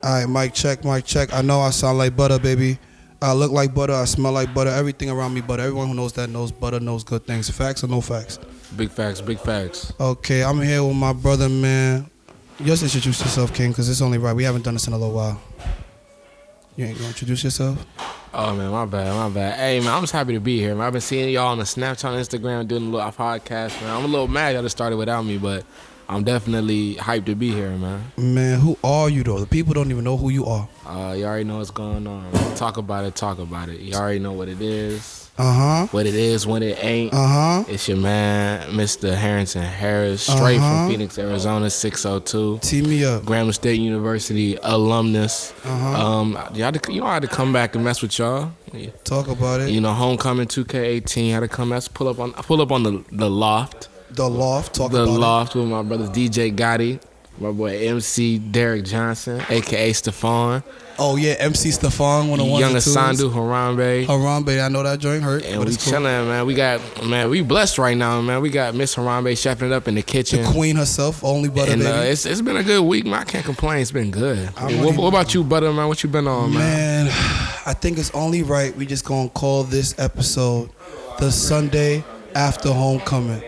All right, mic check, mic check. I know I sound like butter, baby. I look like butter. I smell like butter. Everything around me butter. Everyone who knows that knows butter knows good things. Facts or no facts? Big facts, big facts. Okay, I'm here with my brother, man. Just introduce yourself, King, because it's only right. We haven't done this in a little while. You ain't gonna introduce yourself? Oh, man, my bad. Hey, man, I'm just happy to be here, man. I've been seeing y'all on the Snapchat and Instagram doing a little podcast, man. I'm a little mad y'all just started without me, but I'm definitely hyped to be here, man. Man, who are you, though? The people don't even know who you are. You already know what's going on. Talk about it. You already know what it is. What it is, when it ain't. It's your man, Mr. Harrington Harris, straight from Phoenix, Arizona, 602. Tee me up. Grambling State University alumnus. I had to come back and mess with y'all. Talk about it. You know, homecoming 2K18. Had to come pull up on the loft. The loft. Talk the about loft with my brothers DJ Gotti, my boy MC Derrick Johnson, aka Stefan. Oh yeah, MC Stefan, one of the ones. Young Osondu Harambe, I know that joint hurt. And we chilling, man. We blessed right now, man. We got Miss Harambe chefing it up in the kitchen. The queen herself, only butter, and, baby. It's been a good week, man. I can't complain. It's been good. What about you, butter, man? What you been on, man? Man, I think it's only right we just gonna call this episode the Sunday After Homecoming.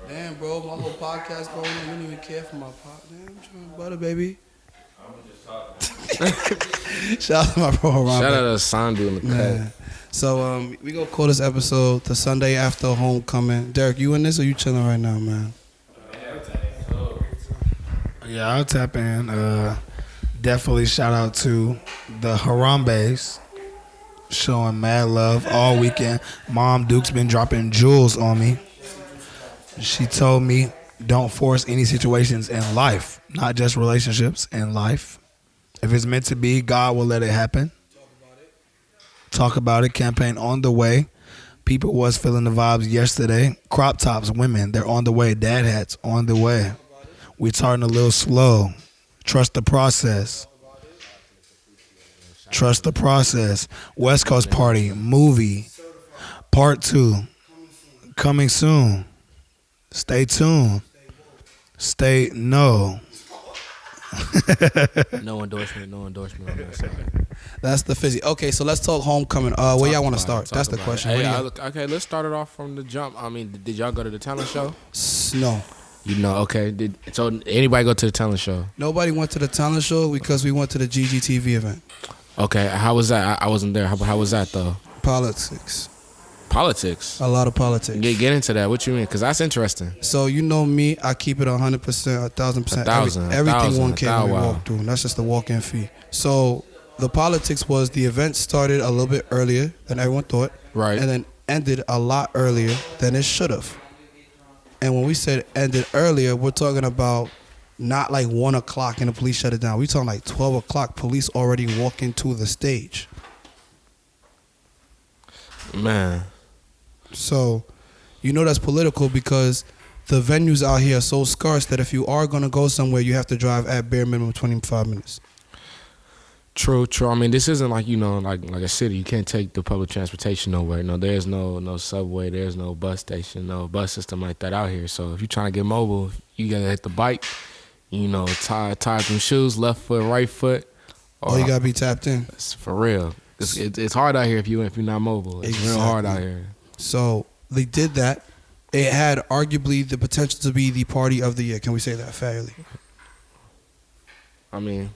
Damn, bro, my little podcast going on. You don't even care for my pot. Damn, I'm trying butter, baby. Shout out to my bro Harambe. Shout out to Osondu in the cut. So we gonna call this episode the Sunday After Homecoming. Derrick, you in this or you chilling right now, man? Yeah, I'll tap in. Definitely shout out to the Harambes showing mad love all weekend. Mom Duke's been dropping jewels on me. She told me don't force any situations in life, not just relationships, in life. If it's meant to be, God will let it happen. Talk about it. Campaign on the way. People was feeling the vibes yesterday. Crop tops, women, they're on the way. Dad hats on the way. We're starting a little slow. Trust the process. Trust the process. West Coast Party, movie, part 2, coming soon. Stay tuned. No endorsement on that side. That's the fizzy. Okay, so let's talk homecoming. Where y'all want to start? That's the question. Hey, okay, let's start it off from the jump. I mean, did y'all go to the talent show? No. You know, okay. So anybody go to the talent show? Nobody went to the talent show because we went to the GGTV event. Okay, how was that? I wasn't there. How was that though? Politics. A lot of politics. Get into that. What you mean? Because that's interesting. So you know me, I keep it 100%, 1,000%. Everything 1K when we walk through. And that's just the walk-in fee. So the politics was the event started a little bit earlier than everyone thought. Right. And then ended a lot earlier than it should have. And when we said ended earlier, we're talking about not like 1 o'clock and the police shut it down. We're talking like 12 o'clock, police already walking to the stage. Man. So, you know that's political because the venues out here are so scarce that if you are going to go somewhere, you have to drive at bare minimum 25 minutes. True. I mean, this isn't like, like a city. You can't take the public transportation nowhere. No, there's no subway. There's no bus station, no bus system like that out here. So if you're trying to get mobile, you got to hit the bike, tie some shoes, left foot, right foot. Or you got to be tapped in. It's for real. It's hard out here if you're not mobile. It's real hard out here. So they did that. It had arguably the potential to be the party of the year. Can we say that fairly? I mean,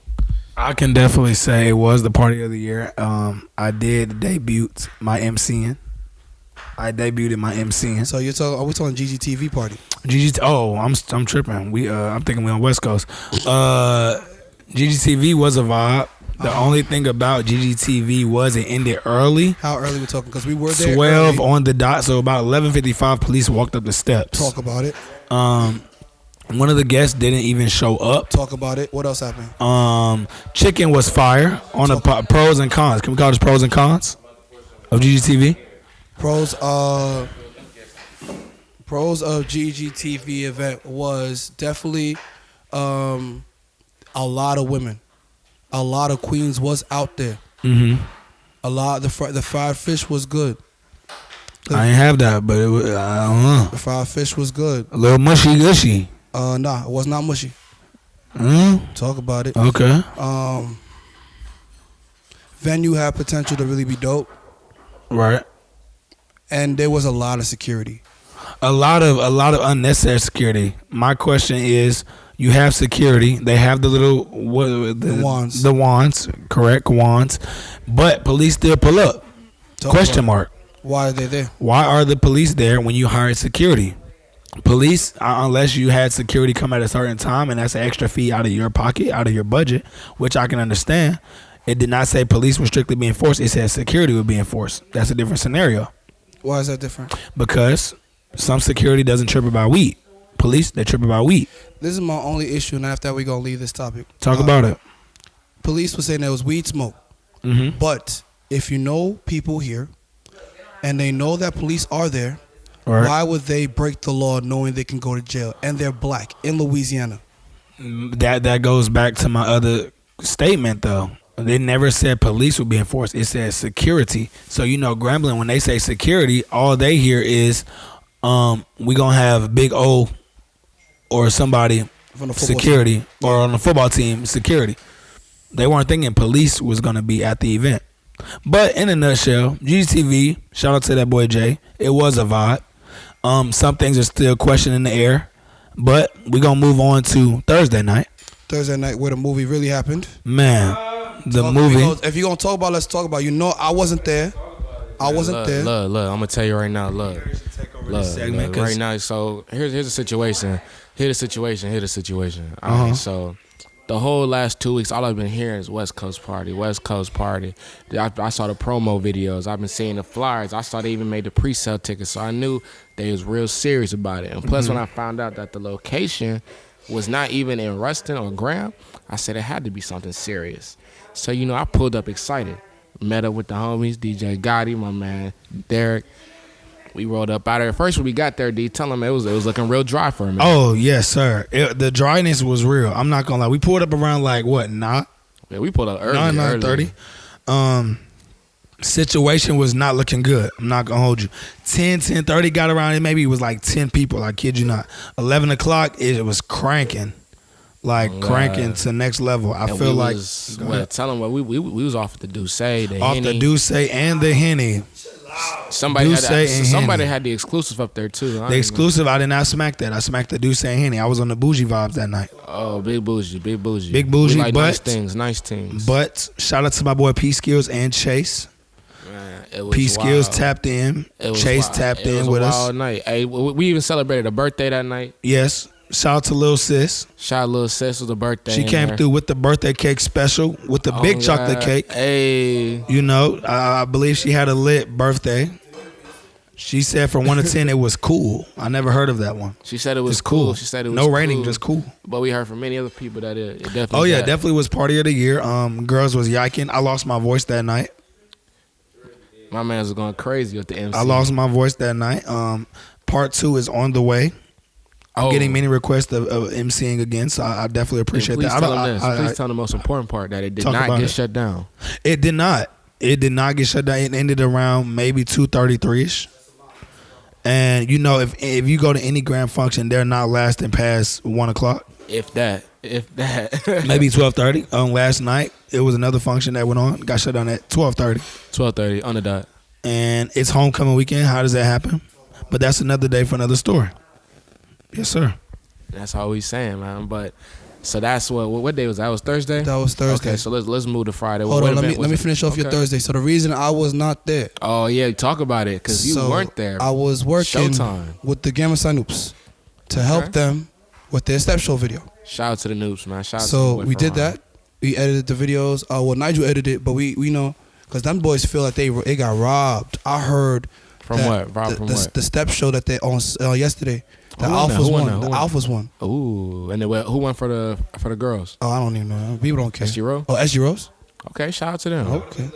I can definitely say it was the party of the year. I did debut my MCing. So are we talking GGTV party? I'm tripping. I'm thinking we on West Coast. GGTV was a vibe. The only thing about GGTV was it ended early. How early we talking? Because we were there 12 early. on the dot, so about 11:55 police walked up the steps. Talk about it. One of the guests didn't even show up. Talk about it. What else happened? Chicken was fire on the pros and cons. Can we call this pros and cons of GGTV? Pros of GGTV event was definitely a lot of women. A lot of queens was out there. Mm-hmm. A lot. The fried fish was good. I ain't have that, but I don't know. The fried fish was good. A little mushy gushy. Nah, it was not mushy. Mm? Talk about it. Okay. venue had potential to really be dope, Right. and there was a lot of security. A lot of unnecessary security. My question is, you have security. They have the little The wands. The wands, correct, wands. But police still pull up. Question mark. Why are they there? Why are the police there when you hired security? Police, unless you had security come at a certain time and that's an extra fee out of your pocket, out of your budget, which I can understand. It did not say police were strictly being enforced. It said security would be enforced. That's a different scenario. Why is that different? Because some security doesn't trip about weed. Police, they trip about weed. This is my only issue, and after that, we're going to leave this topic. Talk about it. Police were saying there was weed smoke. Mm-hmm. But if you know people here and they know that police are there, Right. why would they break the law knowing they can go to jail? And they're black in Louisiana. That goes back to my other statement, though. They never said police would be enforced. It said security. So, you know, Grambling, when they say security, all they hear is we going to have Big O or somebody From the football security team. or on the football team security. They weren't thinking police was going to be at the event. But in a nutshell, GTV, shout out to that boy Jay. It was a vibe. Some things are still questioned in the air. But we're going to move on to Thursday night. Thursday night where the movie really happened. Man, the movie. If you're going to talk about it, let's talk about it. You know, I wasn't there. I wasn't there. Look, I'm going to tell you right now, look, right now, so here's the situation. Here's the situation. All right, so the whole last 2 weeks, all I've been hearing is West Coast Party. I saw the promo videos. I've been seeing the flyers. I saw they even made the pre-sale tickets, so I knew they was real serious about it. And plus, when I found out that the location was not even in Ruston or Graham, I said it had to be something serious. So, you know, I pulled up excited. Met up with the homies, DJ Gotti, my man, Derrick. We rolled up out of there. First when we got there, D, tell him it was looking real dry for him. Oh, yes, sir. The dryness was real. I'm not going to lie. We pulled up around like, what, 9? Yeah, we pulled up early. 9:30. Situation was not looking good. I'm not going to hold you. 10:30 got around. Maybe it was like 10 people. I kid you not. 11 o'clock, it was cranking. Cranking to next level. I feel like. Tell them we was off the Douce, the the Douce and the Henny. Somebody had the exclusive up there too. The exclusive, I did not smack that. I smacked the Douce and Henny. I was on the bougie vibes that night. Oh, big bougie. Big bougie, We like but nice things. But shout out to my boy P Skills and Chase. Man, P Skills tapped in. Chase wild. tapped in with us. Wild night. Hey, we even celebrated a birthday that night. Yes. Shout out to Lil Sis. Shout out Lil Sis was a birthday. She came through with the birthday cake special with the big chocolate cake. Hey. You know, I believe she had a lit birthday. She said from 1 to 10 it was cool. I never heard of that one. She said it was cool. She said it was no rating, cool. Just cool. But we heard from many other people that it definitely. Oh yeah, definitely was party of the year. Girls was yiking. I lost my voice that night. My man was going crazy with the MC. I lost my voice that night. Part 2 is on the way. I'm getting many requests of MCing again, so I definitely appreciate that. Please tell them the most important part, that it did not get shut down. It did not. It did not get shut down. It ended around maybe 2:33ish. And you know, if you go to any grand function, they're not lasting past 1 o'clock. If that. Maybe 12:30. Last night it was another function that went on. Got shut down at 12:30. 12:30 on the dot. And it's homecoming weekend. How does that happen? But that's another day for another story. Yes, sir. That's all we saying, man. But so that's what day was that? It was Thursday? That was Thursday. Okay, so let's move to Friday. Hold on, let me finish off your Thursday. So the reason I was not there. Oh yeah, talk about it, because you weren't there. I was working Showtime with the Gamma Noops to help them with their step show video. Shout out to the Noops, man. Shout out so to we did that. We edited the videos. Well, Nigel edited it, but we know because them boys feel like they got robbed. I heard from what? Robbed from what? The step show that they on yesterday. The Alphas won. The Alphas won. Ooh, and who won for the girls? Oh, I don't even know. People don't care. SG Rose? Oh, SG Rose? Okay, shout out to them. Okay.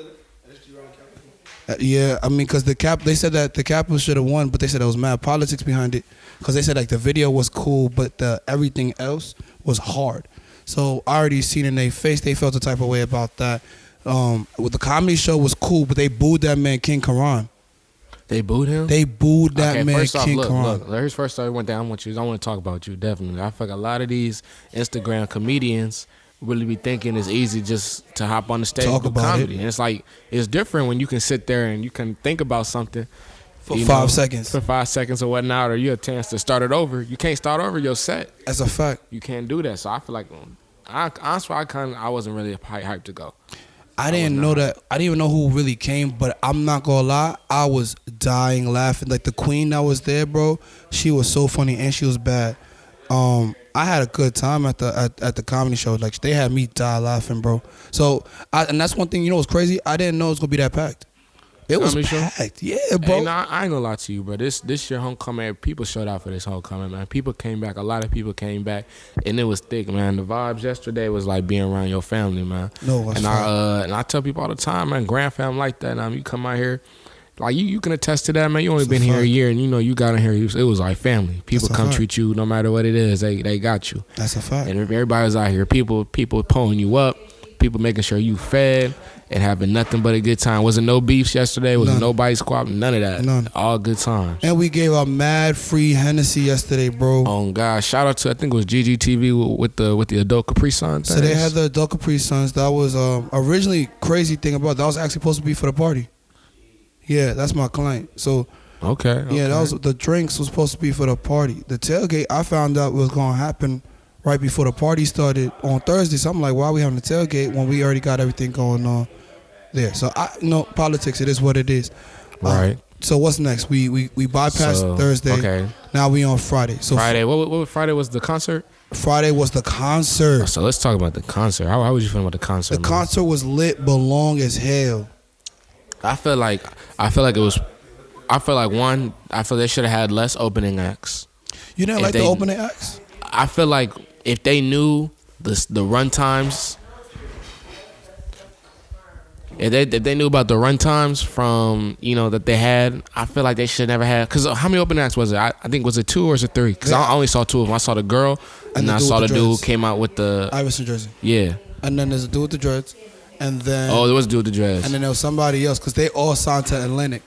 Yeah, I mean, because they said that the Capitals should have won, but they said there was mad politics behind it. Because they said like the video was cool, but everything else was hard. So I already seen in their face, they felt the type of way about that. With the comedy show was cool, but they booed that man King Karan. They booed him? They booed that man first off, King look, Karan. Here's first story went down. I want to talk about you, definitely. I feel like a lot of these Instagram comedians really be thinking it's easy just to hop on the stage Talk and do about comedy. it. And it's like, it's different when you can sit there and you can think about something For 5 seconds. For 5 seconds or whatnot, or you have a chance to start it over. You can't start over your set. That's a fact. You can't do that. So I feel like, honestly, I wasn't really hyped to go. I didn't know that. I didn't even know who really came, but I'm not gonna lie. I was dying laughing. Like the queen that was there, bro. She was so funny and she was bad. I had a good time at the comedy show. Like they had me die laughing, bro. So and that's one thing. You know what's crazy? I didn't know it was gonna be that packed. It was packed. Yeah, bro. And I ain't gonna lie to you, bro. This year homecoming, people showed out for this homecoming, man. People came back. A lot of people came back, and it was thick, man. The vibes yesterday was like being around your family, man. No, and I tell people all the time, man. Grand fam like that. You come out here, like you can attest to that, man. You only been here a year, and you got in here. It was like family. People come treat you no matter what it is. They got you. That's a fact. And everybody was out here. People pulling you up. People making sure you fed. And having nothing but a good time. Wasn't no beefs yesterday. Wasn't nobody squabbling. None of that. None. All good times. And we gave out mad free Hennessy yesterday, bro. Oh God! Shout out to I think it was GGTV with the adult Capri Sun. So they had the adult Capri Suns. That was originally crazy thing about that was actually supposed to be for the party. Yeah, that's my client. So okay. Yeah, that was the drinks was supposed to be for the party. The tailgate I found out was gonna happen right before the party started on Thursday. So I'm like, why are we having the tailgate when we already got everything going on there? So politics. It is what it is. Right. So what's next? We bypassed Thursday. Okay. Now we on Friday. So Friday. What Friday was the concert? Friday was the concert. So let's talk about the concert. How was you feeling about the concert? The concert was lit, but long as hell. I feel like it was. I feel they should have had less opening acts. You didn't like the opening acts? I feel like if they knew the run times. If they knew about the run times from, that they had, I feel like they should never have. Because how many open acts was it? I think, was it 2 or was it 3? Because I only saw 2 of them. I saw the girl, and I saw the dude came out with the Iverson jersey. Yeah. And then there's a dude with the dreads. And then... Oh, there was a dude with the dreads. And then there was somebody else, because they all signed to Atlantic.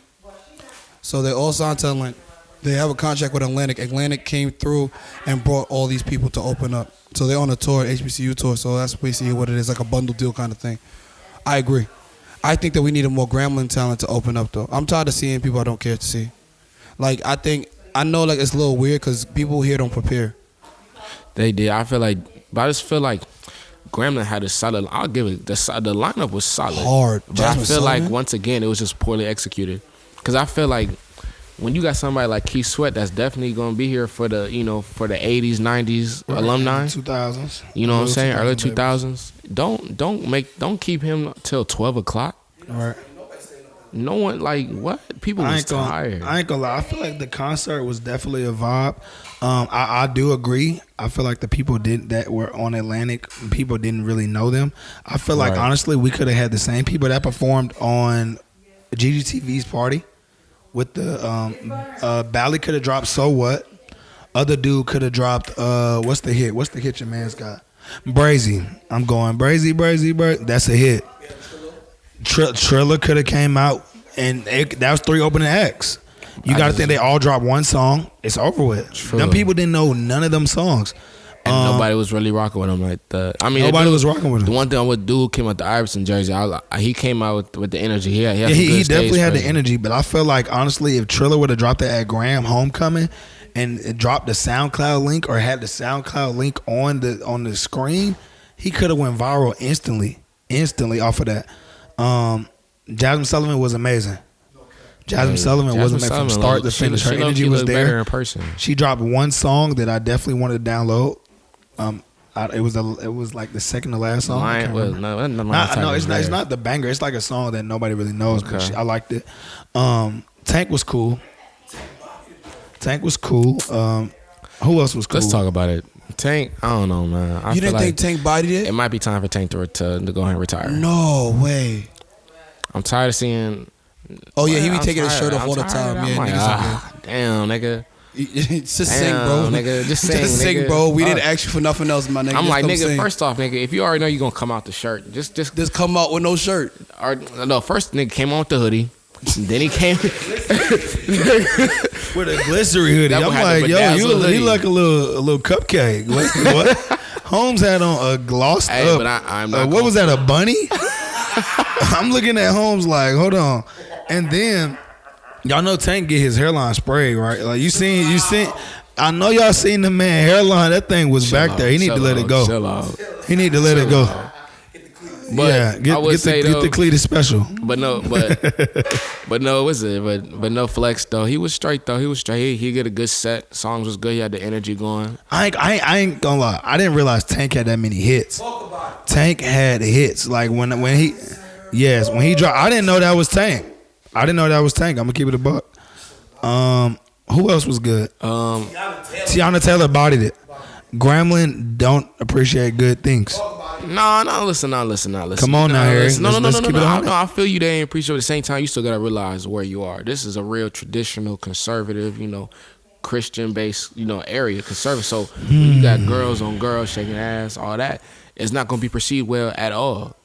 So they all signed to Atlantic. They have a contract with Atlantic. Atlantic came through and brought all these people to open up. So they're on a tour, HBCU tour. So that's basically what it is, like a bundle deal kind of thing. I agree. I think that we needed more Grambling talent to open up, though. I'm tired of seeing people I don't care to see. Like, I know like it's a little weird because people here don't prepare. They did. I just feel like Grambling had a solid. I'll give it. The lineup was solid. Hard. But I feel like once again it was just poorly executed. Because I feel like when you got somebody like Keith Sweat that's definitely gonna be here for the 80s, 90s alumni, 2000s. You know what I'm saying? Early 2000s. Don't keep him till 12 o'clock. All right. No one what? People was tired. I ain't gonna lie. I feel like the concert was definitely a vibe. I do agree. I feel like the people that were on Atlantic, people didn't really know them. I feel like honestly we could have had the same people that performed on GGTV's party. With the Bally could have dropped So What. Other dude could have dropped what's the hit? What's the hit your man's got? Brazy. I'm going Brazy. That's a hit. Triller could have came out and that was 3 opening acts. You got to think they all dropped one song. It's over with. True. Them people didn't know none of them songs. And nobody was really rocking with him like that. I mean, nobody was rocking with him. The one thing with dude came out the Iverson jersey. He came out with the energy. He definitely had the energy. But I feel like honestly, if Triller would have dropped that at Graham Homecoming and it dropped the SoundCloud link or had the SoundCloud link on the screen, he could have went viral instantly off of that. Jasmine Sullivan was amazing. Jasmine Sullivan wasn't from start to finish. Her energy was there. In person. She dropped one song that I definitely wanted to download. It was like the second to last song. It's not the banger. It's like a song that nobody really knows, but I liked it. Tank was cool. Who else was cool? Let's talk about it. Tank, I don't know, man. You didn't think Tank bodied it? It might be time for Tank to go ahead and retire. No way. I'm tired of seeing. Oh yeah, he be taking his shirt off all the time. I'm like, damn, nigga. Just sing, bro. Nigga. Just sing, bro. We didn't ask you for nothing else, my nigga. I'm just like, nigga, sing. First off, nigga, if you already know you're gonna come out the shirt, just come out with no shirt. Or no, first nigga came on with the hoodie. Then he came with a glycerin hoodie. I'm like, yo, you like a little cupcake. What? Holmes had on a glossed up. But I'm not. What was that? A bunny? I'm looking at Holmes like, hold on. And then y'all know Tank get his hairline sprayed, right? Like you seen. I know y'all seen the man hairline. That thing was back there. He need to let it go. He need to let it go. But yeah, get the Cletus special. But no flex though. He was straight though. He get a good set. Songs was good. He had the energy going. I ain't gonna lie. I didn't realize Tank had that many hits. Tank had hits. Like when he dropped. I didn't know that was Tank. I'm gonna keep it a buck. Who else was good? Tiana Taylor bodied it. Grambling don't appreciate good things. No, listen. Come on now, Harry. No. I feel you. They ain't appreciate. At the same time, you still gotta realize where you are. This is a real traditional, conservative, Christian-based, area, conservative. So when you got girls on girls shaking ass, all that, it's not gonna be perceived well at all.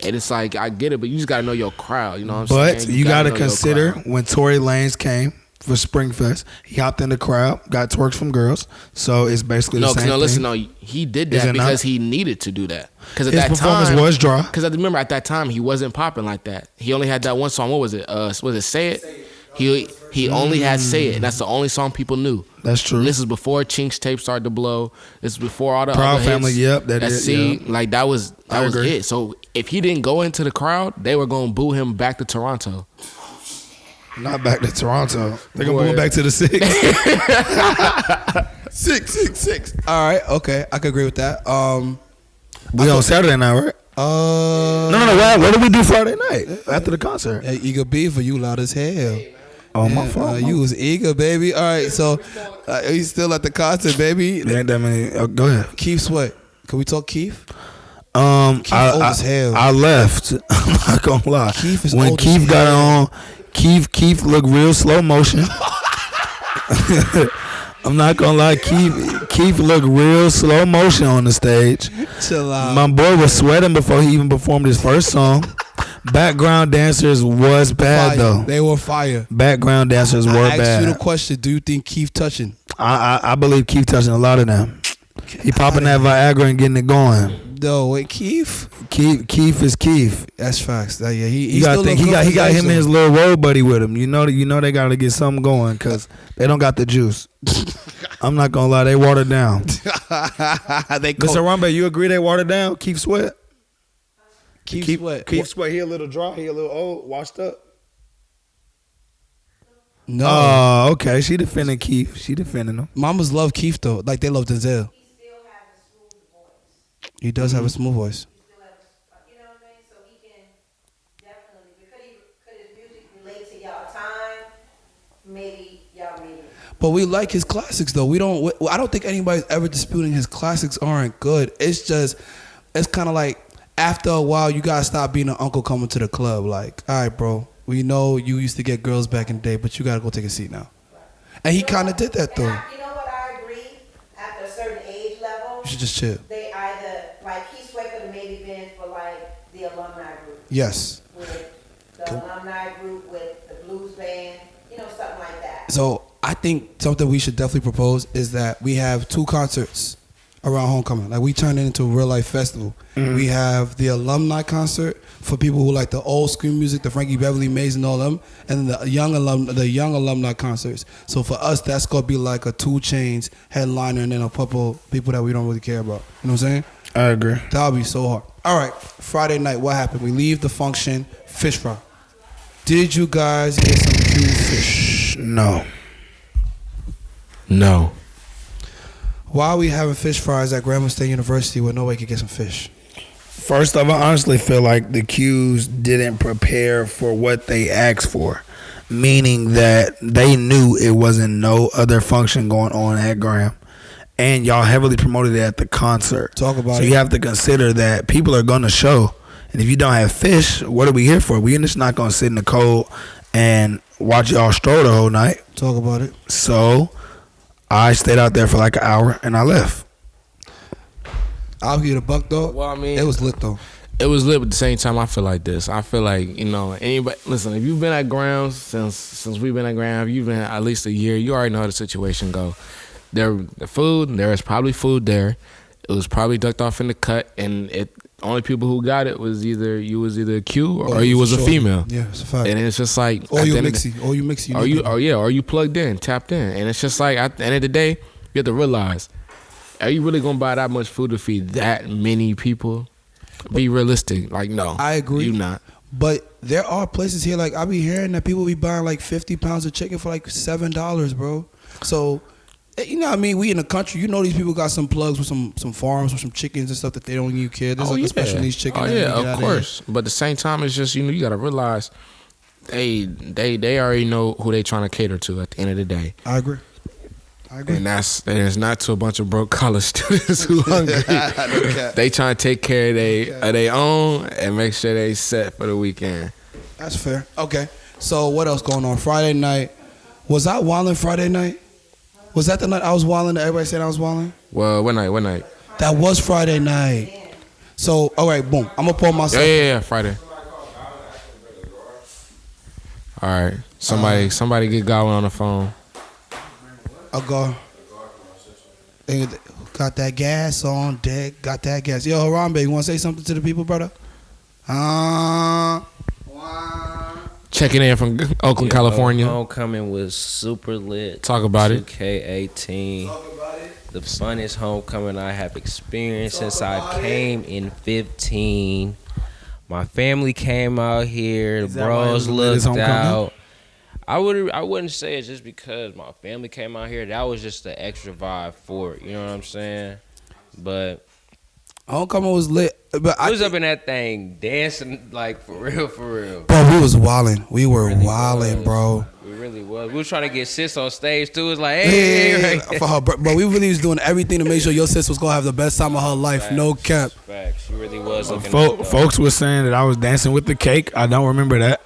And it's like I get it, but you just gotta know your crowd. You know what I'm saying? But you gotta consider when Tory Lanez came for Springfest, he hopped in the crowd, got twerks from girls. So it's basically the same thing. Listen, he did that because he needed to do that. Because at his that performance time, was dry. Because I remember at that time he wasn't popping like that. He only had that one song. What was it? Was it Say It? He only had Say It. That's the only song people knew. That's true. And this is before Chink's tape started to blow. This is before all the Proud other Family. hits. Yep, that is. Yep. Like that was it. So if he didn't go into the crowd, they were gonna boo him back to Toronto. Not back to Toronto. They're going to move back to the 6. 6. All right, okay, I could agree with that. We on Saturday night, right? No. What did we do Friday night after the concert? Hey, eager beef, for you loud as hell. Oh, my fault. You was eager, baby. All right, so you still at the concert, baby. There ain't that many. Go ahead. Keith Sweat. Can we talk Keith? Keith old as hell. I left. I'm not gonna lie. Keith is when old Keith as got hell. on, Keith looked real slow motion. I'm not gonna lie, Keith looked real slow motion on the stage. Chill out. My boy was sweating before he even performed his first song. Background dancers was bad though. They were fire. Background dancers were bad. I asked you the question. Do you think Keith touching? I believe Keith touching a lot of them. He popping that Viagra and getting it going. No, wait, Keith is Keith. That's facts. Yeah, he got him and his little road buddy with him. You know they got to get something going because they don't got the juice. I'm not gonna lie, they watered down. Mr. Harambe, you agree they watered down? Keith Sweat. Keith Sweat. He a little dry. He a little old, washed up. No. Oh, okay. She defending Keith. She defending him. Mamas love Keith though, like they love Denzel. He does have a smooth voice. You know what I mean? So he can definitely, could his music relate to y'all time? Maybe y'all maybe. But we like his classics though. I don't think anybody's ever disputing his classics aren't good. It's kind of like after a while you gotta stop being an uncle coming to the club. Like, all right, bro, we know you used to get girls back in the day, but you gotta go take a seat now. And he kind of did that though. You know what? I agree. After a certain age level, You should just chill. they either like Keith Sweat could have maybe been for like the alumni group. Yes. With the alumni group with the blues band, something like that. So I think something we should definitely propose is that we have 2 concerts around homecoming. Like we turn it into a real life festival. Mm-hmm. We have the alumni concert for people who like the old school music, the Frankie Beverly Mays and all them, and then the young alumni concerts. So for us, that's gonna be like a 2 Chainz headliner and then a couple people that we don't really care about. You know what I'm saying? I agree. That'll be so hard. All right, Friday night, what happened? We leave the function, fish fry. Did you guys get some cute fish? No. Why are we having fish fries at Grambling State University where nobody could get some fish? First off, I honestly feel like the Qs didn't prepare for what they asked for, meaning that they knew it wasn't no other function going on at Graham, and y'all heavily promoted it at the concert. Talk about it. So you have to consider that people are going to show, and if you don't have fish, what are we here for? We're just not going to sit in the cold and watch y'all stroll the whole night. Talk about it. So I stayed out there for like an hour and I left. I'll give you the buck though. Well, I mean, it was lit though. It was lit, but at the same time, I feel like this. I feel like, anybody, listen, if you've been at Grams since we've been at Grams, you've been at least a year, you already know how the situation go. The food, there is probably food there. It was probably ducked off in the cut, and it only people who got it was either a Q or you was a female. Yeah, it's a fact. And it's just like, or you mixy. Or you plugged in, tapped in, and it's just like at the end of the day, you have to realize, are you really gonna buy that much food to feed that many people? Be realistic. Like, no, I agree. You not. But there are places here, like I be hearing that people be buying like 50 pounds of chicken for like $7, bro. So, you know what I mean? We in the country, you know these people got some plugs with some farms with some chickens and stuff that they don't even care. There's like a special needs chicken. Oh yeah, of course. But at the same time, it's just, you gotta realize they already know who they trying to cater to at the end of the day. I agree. And it's not to a bunch of broke college students who hungry. They trying to take care of their own and make sure they set for the weekend. That's fair. Okay. So what else going on? Friday night. Was I wilding Friday night? Was that the night I was wilding that everybody said I was wilding? Well, what night? That was Friday night. So, all right, boom. I'm going to pull myself. Yeah, Friday. All right. Somebody get Godwin on the phone. I'll go. Got that gas on deck. Got that gas. Yo, Harambe, you want to say something to the people, brother? Checking in from Oakland, California. Homecoming was super lit. Talk about it. 2K18. The funnest homecoming I have experienced since I came in 15. My family came out here. The bros looked out. I wouldn't say it's just because my family came out here. That was just the extra vibe for it. You know what I'm saying? But Homecoming was lit. But I was up in that thing dancing like for real. Bro, we was wilding. We were really wilding, bro. We really was. We was trying to get sis on stage too. It was like, hey, right. For her, but we really was doing everything to make sure your sis was gonna have the best time of her life. Facts, no cap. Facts. She really was. Folks were saying that I was dancing with the cake. I don't remember that.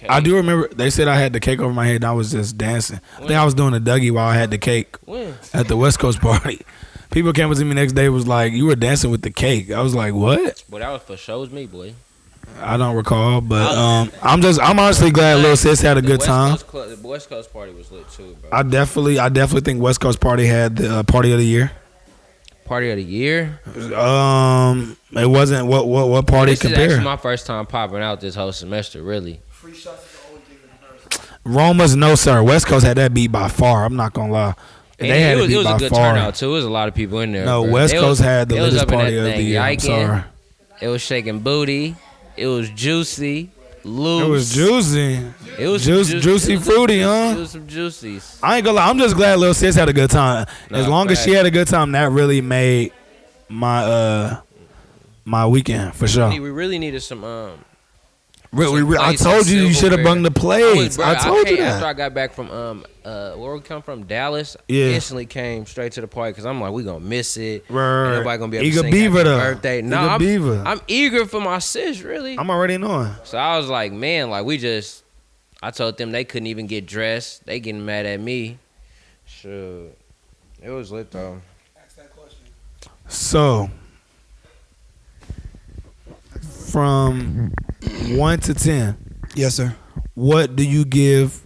I do remember they said I had the cake over my head and I was just dancing. I think I was doing a Dougie while I had the cake at the West Coast party. People came up to me the next day was like, you were dancing with the cake. I was like, what? Well, that was for shows me, boy. I don't recall, but I'm honestly glad Lil Sis had a good time. The West Coast party was lit too, bro. I definitely think West Coast party had the party of the year. Party of the year? It wasn't what party compared. This is actually my first time popping out this whole semester, really. Free shots is the only thing in the Roma's no sir. West Coast had that beat by far. I'm not gonna lie. It was a good turnout too. It was a lot of people in there. No, bro. West Coast had the latest party of the year. I'm sorry. It was shaking booty. It was juicy. Loose. It was juicy. It was juicy fruity, huh? It was some juicies. I ain't gonna lie. I'm just glad Lil Sis had a good time. As long as she had a good time, that really made my my weekend for sure. We really needed some I told you should have brought the plates. I told you that. After I got back from where we come from, Dallas, instantly came straight to the party because I'm like, we gonna miss it. Right. Nobody gonna be able Eager to sing Beaver happy though. birthday. No, I'm eager for my sis, really. I'm already knowing. So I was like, man, like I told them they couldn't even get dressed. They getting mad at me. Sure. It was lit though. Ask that question. So, from 1 to 10, Yes, sir. what do you give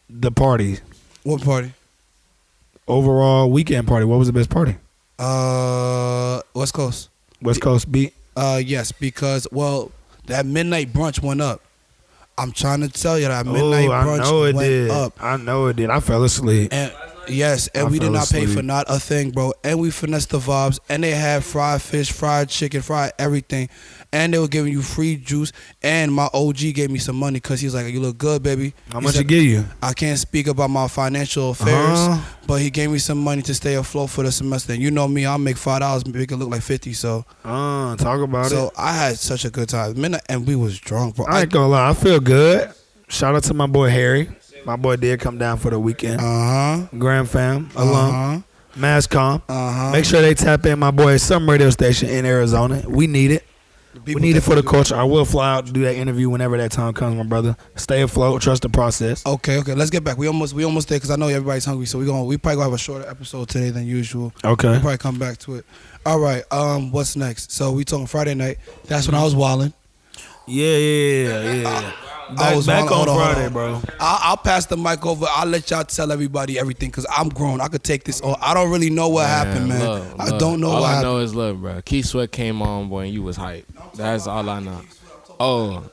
the party? What party? Overall weekend party. What was the best party? West Coast. West Coast beat? Yes, because that midnight brunch went up. I'm trying to tell you that midnight brunch went up. I know it did. I fell asleep. And yes, and we did not pay for not a thing, bro. And we finessed the vibes. And they had fried fish, fried chicken, fried everything. And they were giving you free juice. And my OG gave me some money because he was like, you look good, baby. How much he give you? I can't speak about my financial affairs, but he gave me some money to stay afloat for the semester. And you know me, I'll make $5, make it look like 50. So, talk about it. So I had such a good time. And we was drunk, bro. I ain't gonna lie, I feel good. Shout out to my boy Harry. My boy did come down for the weekend. Grand fam, alum, Masscom. Make sure they tap in my boy some radio station in Arizona. We need it. We need it for the culture. I will fly out to do that interview whenever that time comes, my brother. Stay afloat, trust the process. Okay. Let's get back. We almost there because I know everybody's hungry. So we probably gonna have a shorter episode today than usual. Okay. We'll probably come back to it. All right. What's next? So we talking Friday night. That's when I was wilding. Yeah. Back on Friday, bro. I'll pass the mic over. I'll let y'all tell everybody everything because I'm grown. I could take this on. I don't really know what happened, man. I don't know all what happened. All I know is love, bro. Keith Sweat came on, boy, and you was hype. That's all I know. Oh.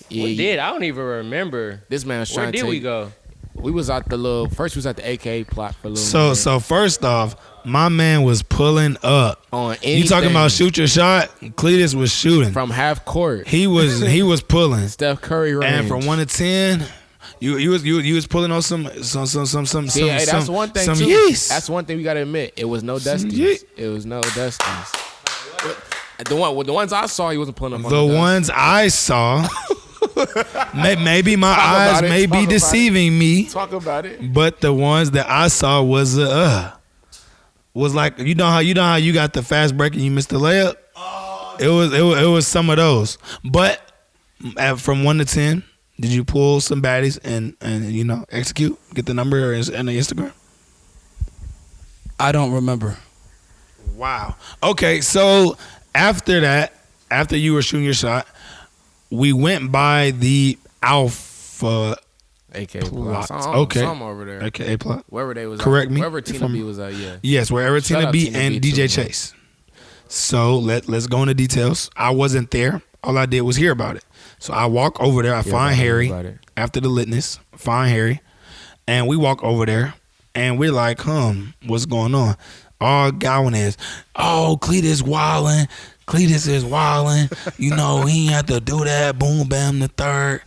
Yeah, We did. I don't even remember. This man was Where trying to did we go? We was at first we was at the AKA plot for a little bit. So first off, my man was pulling up. On You talking anything. about shoot your shot? Cletus was shooting. From half court. He was pulling. Steph Curry range. And from 1 to 10, you was pulling on some See, hey, that's one thing some too. yeast. That's one thing we gotta admit. It was no dusties. yeast. It was no dusties. The ones I saw, he wasn't pulling up on The dust. ones I saw, maybe my Talk eyes about it. may Talk be about deceiving me, Talk about it. but the ones that I saw was like you know how you got the fast break and you missed the layup. It was some of those. But from 1 to 10, did you pull some baddies and execute? Get the number and the Instagram. I don't remember. Wow. Okay, so after that, after you were shooting your shot, we went by the Alpha AKA plot. plot. Okay. Some over there. AKA plot. Wherever they was Correct at. me Wherever if Tina I'm- B was at, yeah. Yes, wherever Shout Tina out B Tina and B DJ too, man. Chase. So let's go into details. I wasn't there. All I did was hear about it. So I walk over there. I find Harry after the litness. Find Harry, and we walk over there, and we're like, what's going on? All going is, Cletus wildin'. Cletus is wildin'. He ain't have to do that. Boom, bam, the third.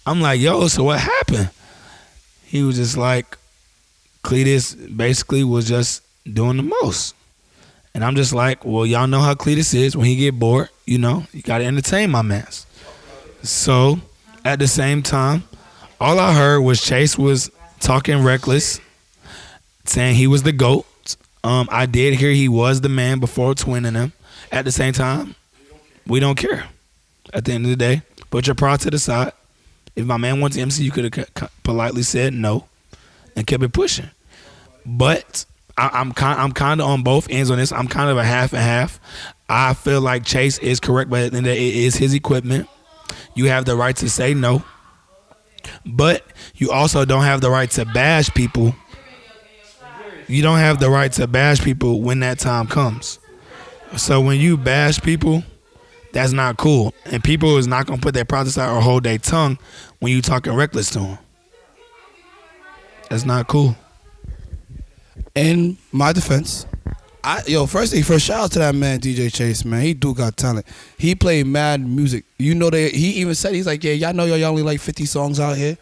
I'm like, yo, so what happened? He was just like, Cletus basically was just doing the most. And I'm just like, well, y'all know how Cletus is. When he get bored, you got to entertain my mans. So at the same time, all I heard was Chase was talking reckless, saying he was the GOAT. I did hear he was the man before twinning him. At the same time, we don't care. At the end of the day, put your pride to the side. If my man wants MC, you could have politely said no and kept it pushing. But I'm kind of on both ends on this. I'm kind of a half and half. I feel like Chase is correct, but at the end of the day, it is his equipment. You have the right to say no, but you also don't have the right to bash people. You don't have the right to bash people when that time comes. So when you bash people, that's not cool. And people is not going to put their pride aside or hold their tongue when you talking reckless to them. That's not cool. In my defense, first shout out to that man DJ Chase, man. He do got talent. He played mad music. He even said, he's like, yeah, y'all know y'all only like 50 songs out here.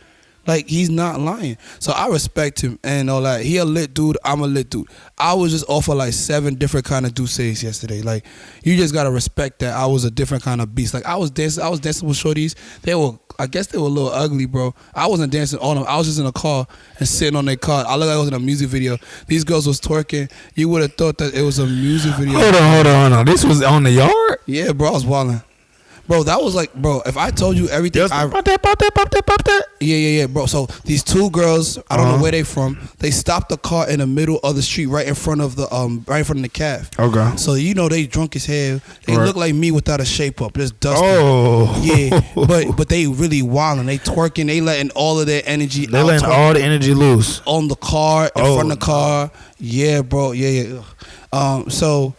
Like, he's not lying. So I respect him and all that. He a lit dude. I'm a lit dude. I was just offered like 7 different kind of douces yesterday. Like, you just gotta respect that I was a different kind of beast. Like, I was dancing with shorties. I guess they were a little ugly, bro. I wasn't dancing on them. I was just in a car and sitting on their car. I looked like I was in a music video. These girls was twerking. You would have thought that it was a music video. Hold on. This was on the yard? Yeah, bro, I was wilding. Bro, that was like, bro, if I told you everything. Pop that. Yeah, bro. So these 2 girls, I don't know where they from. They stopped the car in the middle of the street, right in front of the calf. Okay. So they drunk as hell. They Right. look like me without a shape up, just dusty. Oh. Yeah, but they really wilding. They twerking. They letting all of their energy. They letting all the energy loose. on the car, in front of the car. Yeah, bro. Yeah. So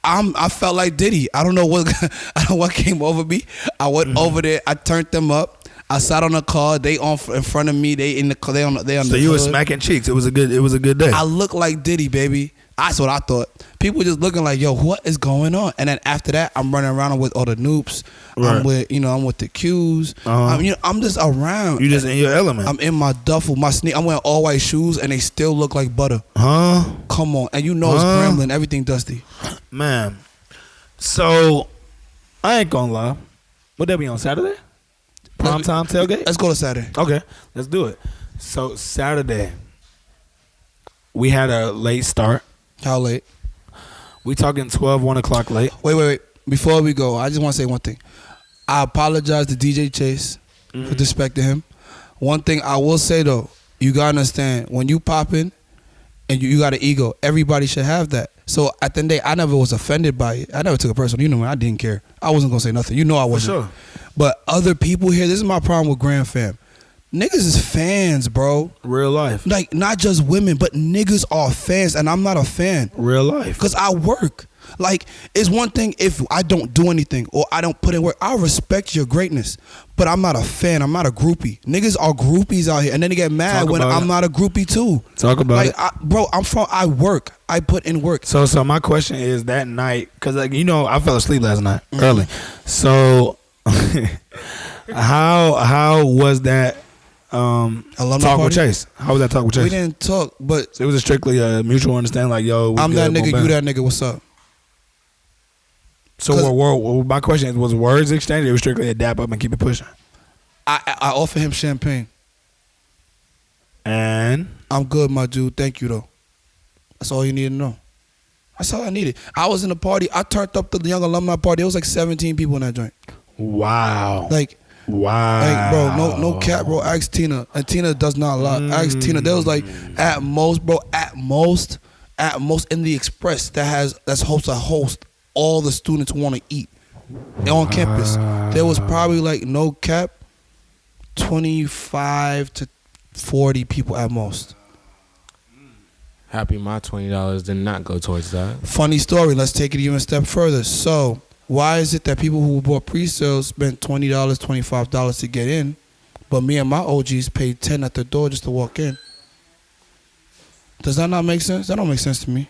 I felt like Diddy. I don't know what came over me. I went over there. I turned them up. I sat on the car. They in front of me. They in the car. They on the. So you were smacking cheeks. It was a good day. I look like Diddy, baby. That's what I thought. People just looking like, yo, what is going on? And then after that, I'm running around with all the noobs. Right. I'm with the Qs. I'm just around. You just in your element. I'm in my duffel, I'm wearing all white shoes, and they still look like butter. Huh? Come on, and it's Grambling, everything dusty. Man. So I ain't gonna lie. Would that be on Saturday? Prime time tailgate? Let's go to Saturday. Okay, let's do it. So Saturday, we had a late start. How late? We talking 12, 1 o'clock late. Wait. Before we go, I just want to say one thing. I apologize to DJ Chase for disrespecting him. One thing I will say though, you gotta understand, when you popping and you got an ego, everybody should have that. So at the end of the day, I never was offended by it. I never took it personal. You know me, I didn't care. I wasn't gonna say nothing. You know I wasn't. sure. But other people here, this is my problem with Grand Fam. Niggas is fans, bro. Real life. Like, not just women, but niggas are fans, and I'm not a fan. Real life. Because I work. Like, it's one thing if I don't do anything or I don't put in work. I respect your greatness, but I'm not a fan. I'm not a groupie. Niggas are groupies out here, and then they get mad when I'm not a groupie too. Talk about it. Bro, I work. I put in work. So my question is that night, because like, you know, I fell asleep last night early. So how was that talk party? with Chase? How was that talk with Chase? We didn't talk, but So it was strictly a mutual understanding, like, yo, I'm that nigga, you that nigga, what's up? So my question is, was words exchanged? It was strictly a dap up and keep it pushing. I offer him champagne. And I'm good, my dude. Thank you, though. That's all you need to know. That's all I needed. I was in the party. I turned up the young alumni party. It was like 17 people in that joint. wow. Like, wow. bro, no cap, bro. Ask Tina. And Tina does not lie. Ask Tina. There was like, at most in the Express that's supposed to host all the students want to eat on campus. There was probably like, no cap, 25 to 40 people at most. Happy my $20 did not go towards that. Funny story. Let's take it even a step further. So why is it that people who bought pre-sales spent $20, $25 to get in, but me and my OGs paid $10 at the door just to walk in? Does that not make sense? That don't make sense to me.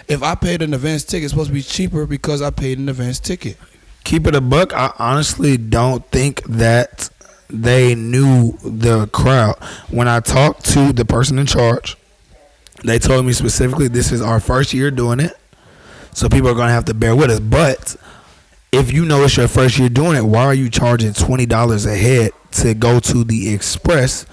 If I paid an advance ticket, it's supposed to be cheaper because I paid an advance ticket. Keep it a buck. I honestly don't think that they knew the crowd. When I talked to the person in charge, they told me specifically, this is our first year doing it, so people are going to have to bear with us. But if you know it's your first year doing it, why are you charging $20 a head to go to the Express?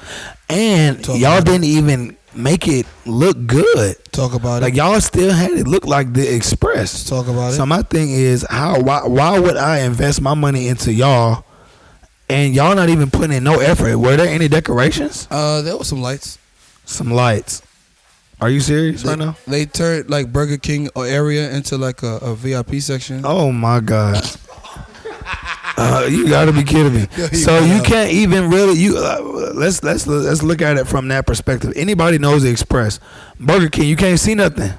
And y'all didn't even make it look good. Talk about Like, it. y'all still had it look like the Express. Talk about it. So my thing is, why would I invest my money into y'all and y'all not even putting in no effort? Were there any decorations? There was some lights. Some lights. Are you serious right now? They turned like Burger King area into like a VIP section. Oh my God. You gotta be kidding me. So you can't even really let's look at it from that perspective. Anybody knows the Express, Burger King, you can't see nothing.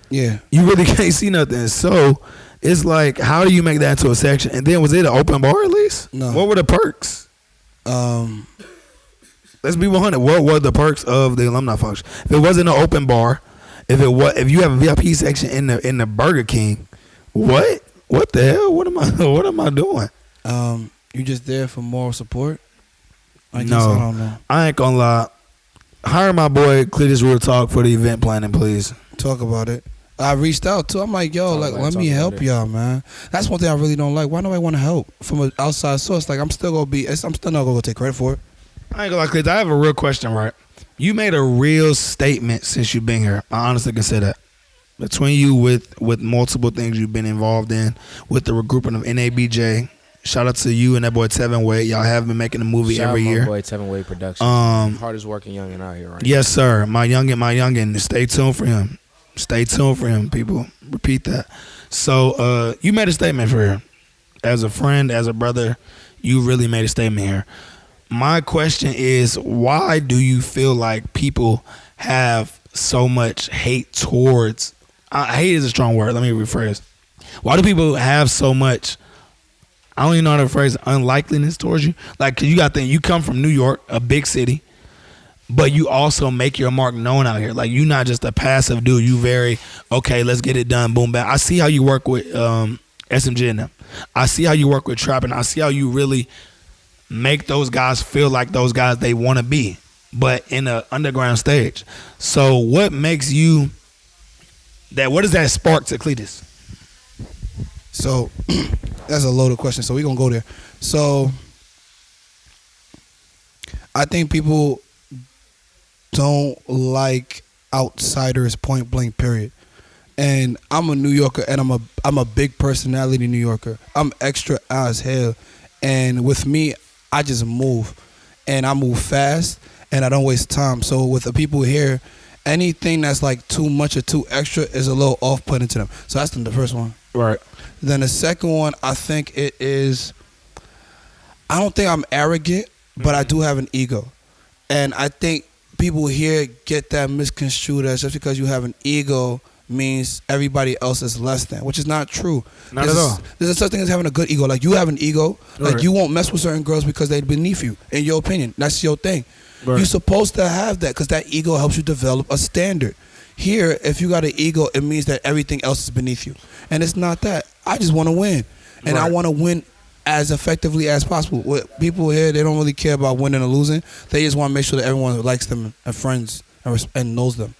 Yeah, You really can't see nothing. So it's like, how do you make that into a section? And then was it an open bar at least? No. What were the perks? Let's be 100. What were the perks of the alumni function? If it wasn't an open bar, if you have a VIP section in the Burger King, what the hell? What am I doing? You just there for moral support? I No. guess I don't know. I ain't gonna lie. Hire my boy Cletus Real Talk for the event planning, please. Talk about it. I reached out too. I'm like, yo, Talk like, about it, let me talk about help it. y'all, man. That's one thing I really don't like. Why do I want to help from an outside source? Like, I'm still not gonna go take credit for it. I ain't gonna lie, Cletus. I have a real question, right? You made a real statement since you've been here. I honestly can say that. Between you with multiple things you've been involved in, with the regrouping of NABJ. Shout out to you and that boy Tevin Wade. Y'all have been making a movie Shout every out my year. boy Tevin Wade Productions. Hardest working youngin' out here right Yes, sir. My youngin. Stay tuned for him. Stay tuned for him, people. Repeat that. So you made a statement for him. As a friend, as a brother, you really made a statement here. My question is, why do you feel like people have so much hate towards... hate is a strong word. Let me rephrase. Why do people have so much... I don't even know how to phrase unlikeliness towards you. Like, 'cause you got to think, you come from New York, a big city, but you also make your mark known out here. Like, you not just a passive dude. You very, okay, let's get it done, boom, bam. I see how you work with SMG and them. I see how you work with Trap, and I see how you really make those guys feel like those guys they want to be, but in an underground stage. So what makes you that? What does that spark to Cletus? So that's a loaded question. So we're gonna go there. So I think people don't like outsiders, point blank, period. And I'm a New Yorker, and I'm a big personality New Yorker. I'm extra as hell, and with me, I just move, and I move fast, and I don't waste time. So with the people here, anything that's like too much or too extra is a little off-putting to them. So that's the first one. Right. Then the second one, I think it is, I don't think I'm arrogant, but I do have an ego. And I think people here get that misconstrued as just because you have an ego means everybody else is less than, which is not true. Not at all. There's a such thing as having a good ego. Like, you have an ego. Like, Right. you won't mess with certain girls because they're beneath you, in your opinion. That's your thing. Right. You're supposed to have that because that ego helps you develop a standard. Here, if you got an ego, it means that everything else is beneath you. And it's not that. I just want to win. And I Right. want to win as effectively as possible. With people here, they don't really care about winning or losing. They just want to make sure that everyone likes them and friends and knows them.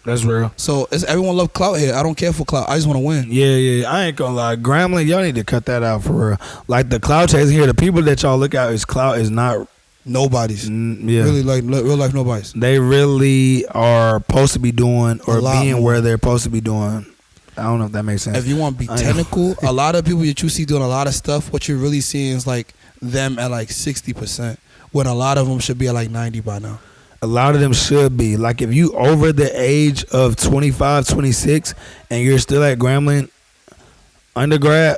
That's real. So everyone love clout here. I don't care for clout. I just want to win. Yeah. I ain't gonna lie. Grambling, y'all need to cut that out for real. Like, the clout chasing here, the people that y'all look at is clout is not. Nobody's. Yeah. Really, like, real life nobody's. They really are supposed to be doing or A lot being more. where they're supposed to be doing. I don't know if that makes sense. If you want to be I know. technical, a lot of people that you see doing a lot of stuff, what you're really seeing is like them at like 60%, when a lot of them should be at like 90 by now. A lot of them should be. Like, if you over the age of 25, 26, and you're still at Grambling undergrad,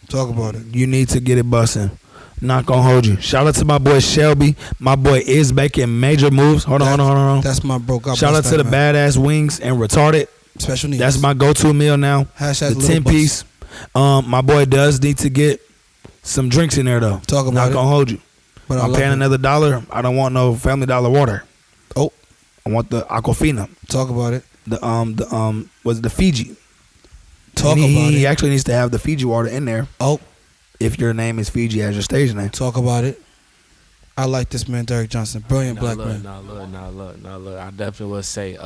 Talk about it. you need to get it busting. Not gonna hold you. Shout out to my boy Shelby. My boy is making major moves. Hold on. That's my bro. God Shout out bless to that, the man. badass wings and retarded. Special needs. That's my go-to meal now. Hashtag The little 10 piece. My boy does need to get some drinks in there though. Talk about Not it. gonna hold you. But I I'm love paying it. another $1. I don't want no Family Dollar water. Oh, I want the Aquafina. talk about it. Was the Fiji. Talk And about he it. actually needs to have the Fiji water in there Oh, if your name is Fiji as your stage name. talk about it. I like this man, Derrick Johnson. Brilliant black man. Look. I definitely would say,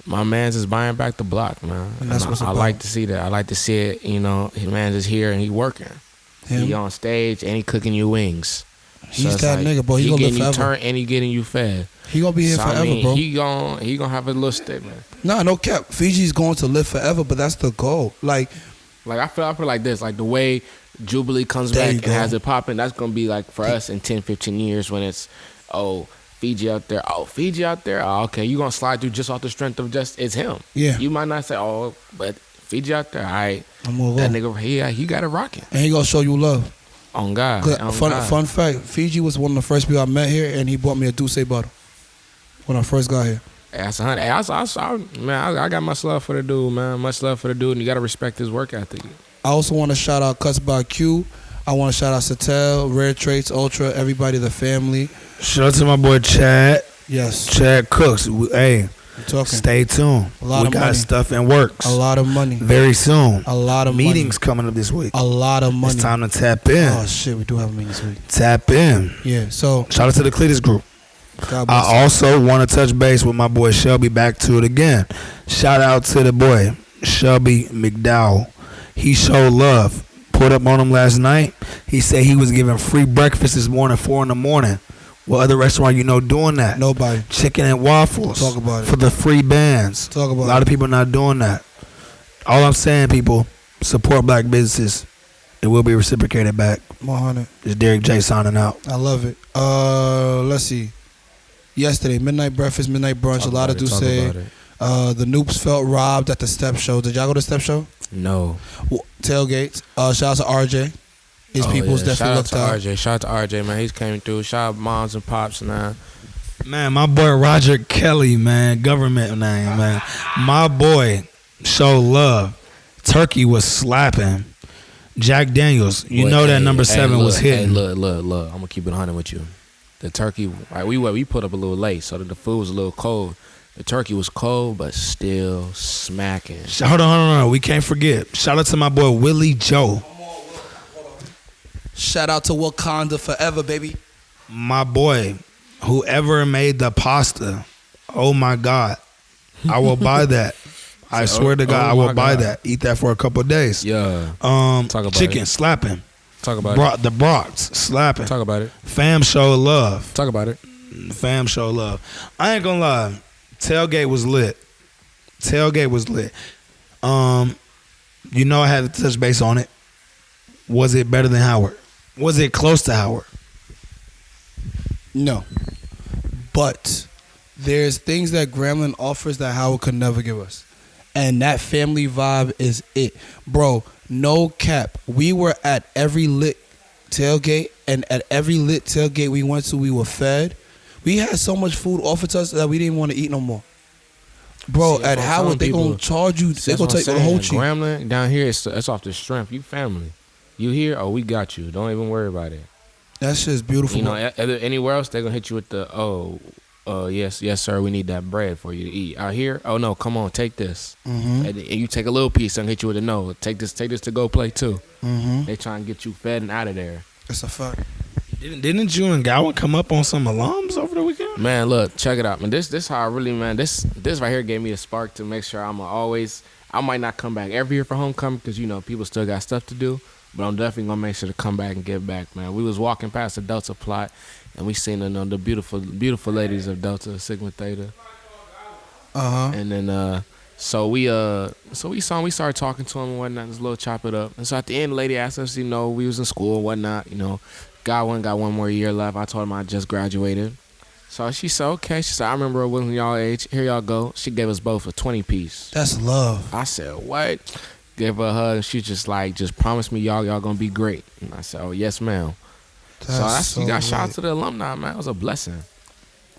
my man's is buying back the block, man. And that's what's I about. like to see that. I like to see it. You know, his man's is here and he working. Him. He on stage and he cooking you wings. He's it's that nigga, bro. He gonna live getting you forever. turned and he getting you fed. He gonna be here So, forever, I mean, bro. he gonna have a little statement. Nah, no cap. Fiji's going to live forever, but that's the goal. Like, Like I feel like this, like the way Jubilee comes There back you and go. has it popping, that's gonna be like for us in 10, 15 years when it's Fiji out there. Oh, Fiji out there. Oh, okay, you gonna slide through just off the strength of just it's him. Yeah. You might not say, oh, but Fiji out there. All right, I'm move that on. nigga, he got it rocking. And he gonna show you love. On God. 'Cause On Fun God. fact, Fiji was one of the first people I met here, and he bought me a Douce bottle when I first got here. Hey, that's 100. Hey, I got much love for the dude, man. Much love for the dude, and you gotta respect his work ethic. I also want to shout out Cuts by Q. I want to shout out Satel, Rare Traits, Ultra, everybody, the family. Shout out to my boy Chad. Yes, Chad Cooks. Hey, I'm talking. stay tuned. A lot we of got money. stuff in works. A lot of money. Very soon. A lot of Meetings coming up this week. money. A lot of money. It's time to tap in. Oh shit, we do have a meeting this week. Tap in. Yeah, so Shout out to the Cletus group. God bless. I also want to touch base with my boy Shelby. Back to it again. Shout out to the boy Shelby McDowell. He showed love. Put up on him last night. He said he was giving free breakfast this morning, 4 a.m. What other restaurant you know doing that? Nobody. Chicken and waffles. Talk about it. For the free bands. Talk about A lot it. of people not doing that. All I'm saying, people, support black businesses. It will be reciprocated back. 100. It's Derrick J signing out. I love it. Let's see. Yesterday, midnight breakfast, midnight brunch. A lot of do say. The Noops felt robbed at the Step Show. Did y'all go to the Step Show? No. Tailgates. Shout out to RJ. His people's definitely looked out. Shout out to RJ, man. He's came through. Shout out moms and pops, man. Man, my boy Roger Kelly, man, government name, man. My boy show love. Turkey was slapping. Jack Daniels, you know that number 7 was hitting. Hey, look. I'm gonna keep it 100 with you. The turkey, right? We put up a little late, so the food was a little cold. The turkey was cold, but still smacking. Hold on. We can't forget. Shout out to my boy Willie Joe. Shout out to Wakanda forever, baby. My boy, whoever made the pasta, oh my God, I will buy that. I swear to God, I will buy that. Eat that for a couple of days. Yeah. Talk about chicken it. slapping. Talk about it. The Brox slapping. Talk about it. Fam show love. Talk about it. Fam show love. I ain't gonna lie. Tailgate was lit. You know I had to touch base on it. Was it better than Howard? Was it close to Howard? No. But there's things that Grambling offers that Howard could never give us. And that family vibe is it. Bro, no cap. We were at every lit tailgate and at every lit tailgate we went to, we were fed. We had so much food offered to us that we didn't want to eat no more. Bro, See, at I'm Howard, telling they people, gonna charge you. They That's gonna what take I'm the whole saying. cheap. Grambling down here, it's off the strength. You family. You here? Oh, we got you. Don't even worry about it. That shit's beautiful. You know, anywhere else they're gonna hit you with the yes sir, we need that bread for you to eat. Out here, oh no, come on, take this. Mm-hmm. And you take a little piece and hit you with a no. Take this to go play too. Mm-hmm. They try and get you fed and out of there. It's a fact. Didn't you and Gowan come up on some alums over the weekend? Man, look, check it out, man. This how I really, man. This right here gave me a spark to make sure I might not come back every year for homecoming because you know people still got stuff to do. But I'm definitely gonna make sure to come back and give back, man. We was walking past the Delta plot, and we seen the beautiful ladies of Delta Sigma Theta. And then so we started talking to them and whatnot, just a little chop it up. And so at the end, the lady asked us, you know, we was in school and whatnot, you know, got one more year left. I told him I just graduated. So she said, okay. She said, I remember when y'all age. Here y'all go. She gave us both a 20 piece. That's love. I said, what? Gave her a hug. She just promised me y'all gonna be great. And I said, oh yes, ma'am. You got shout out to the alumni, man. It was a blessing.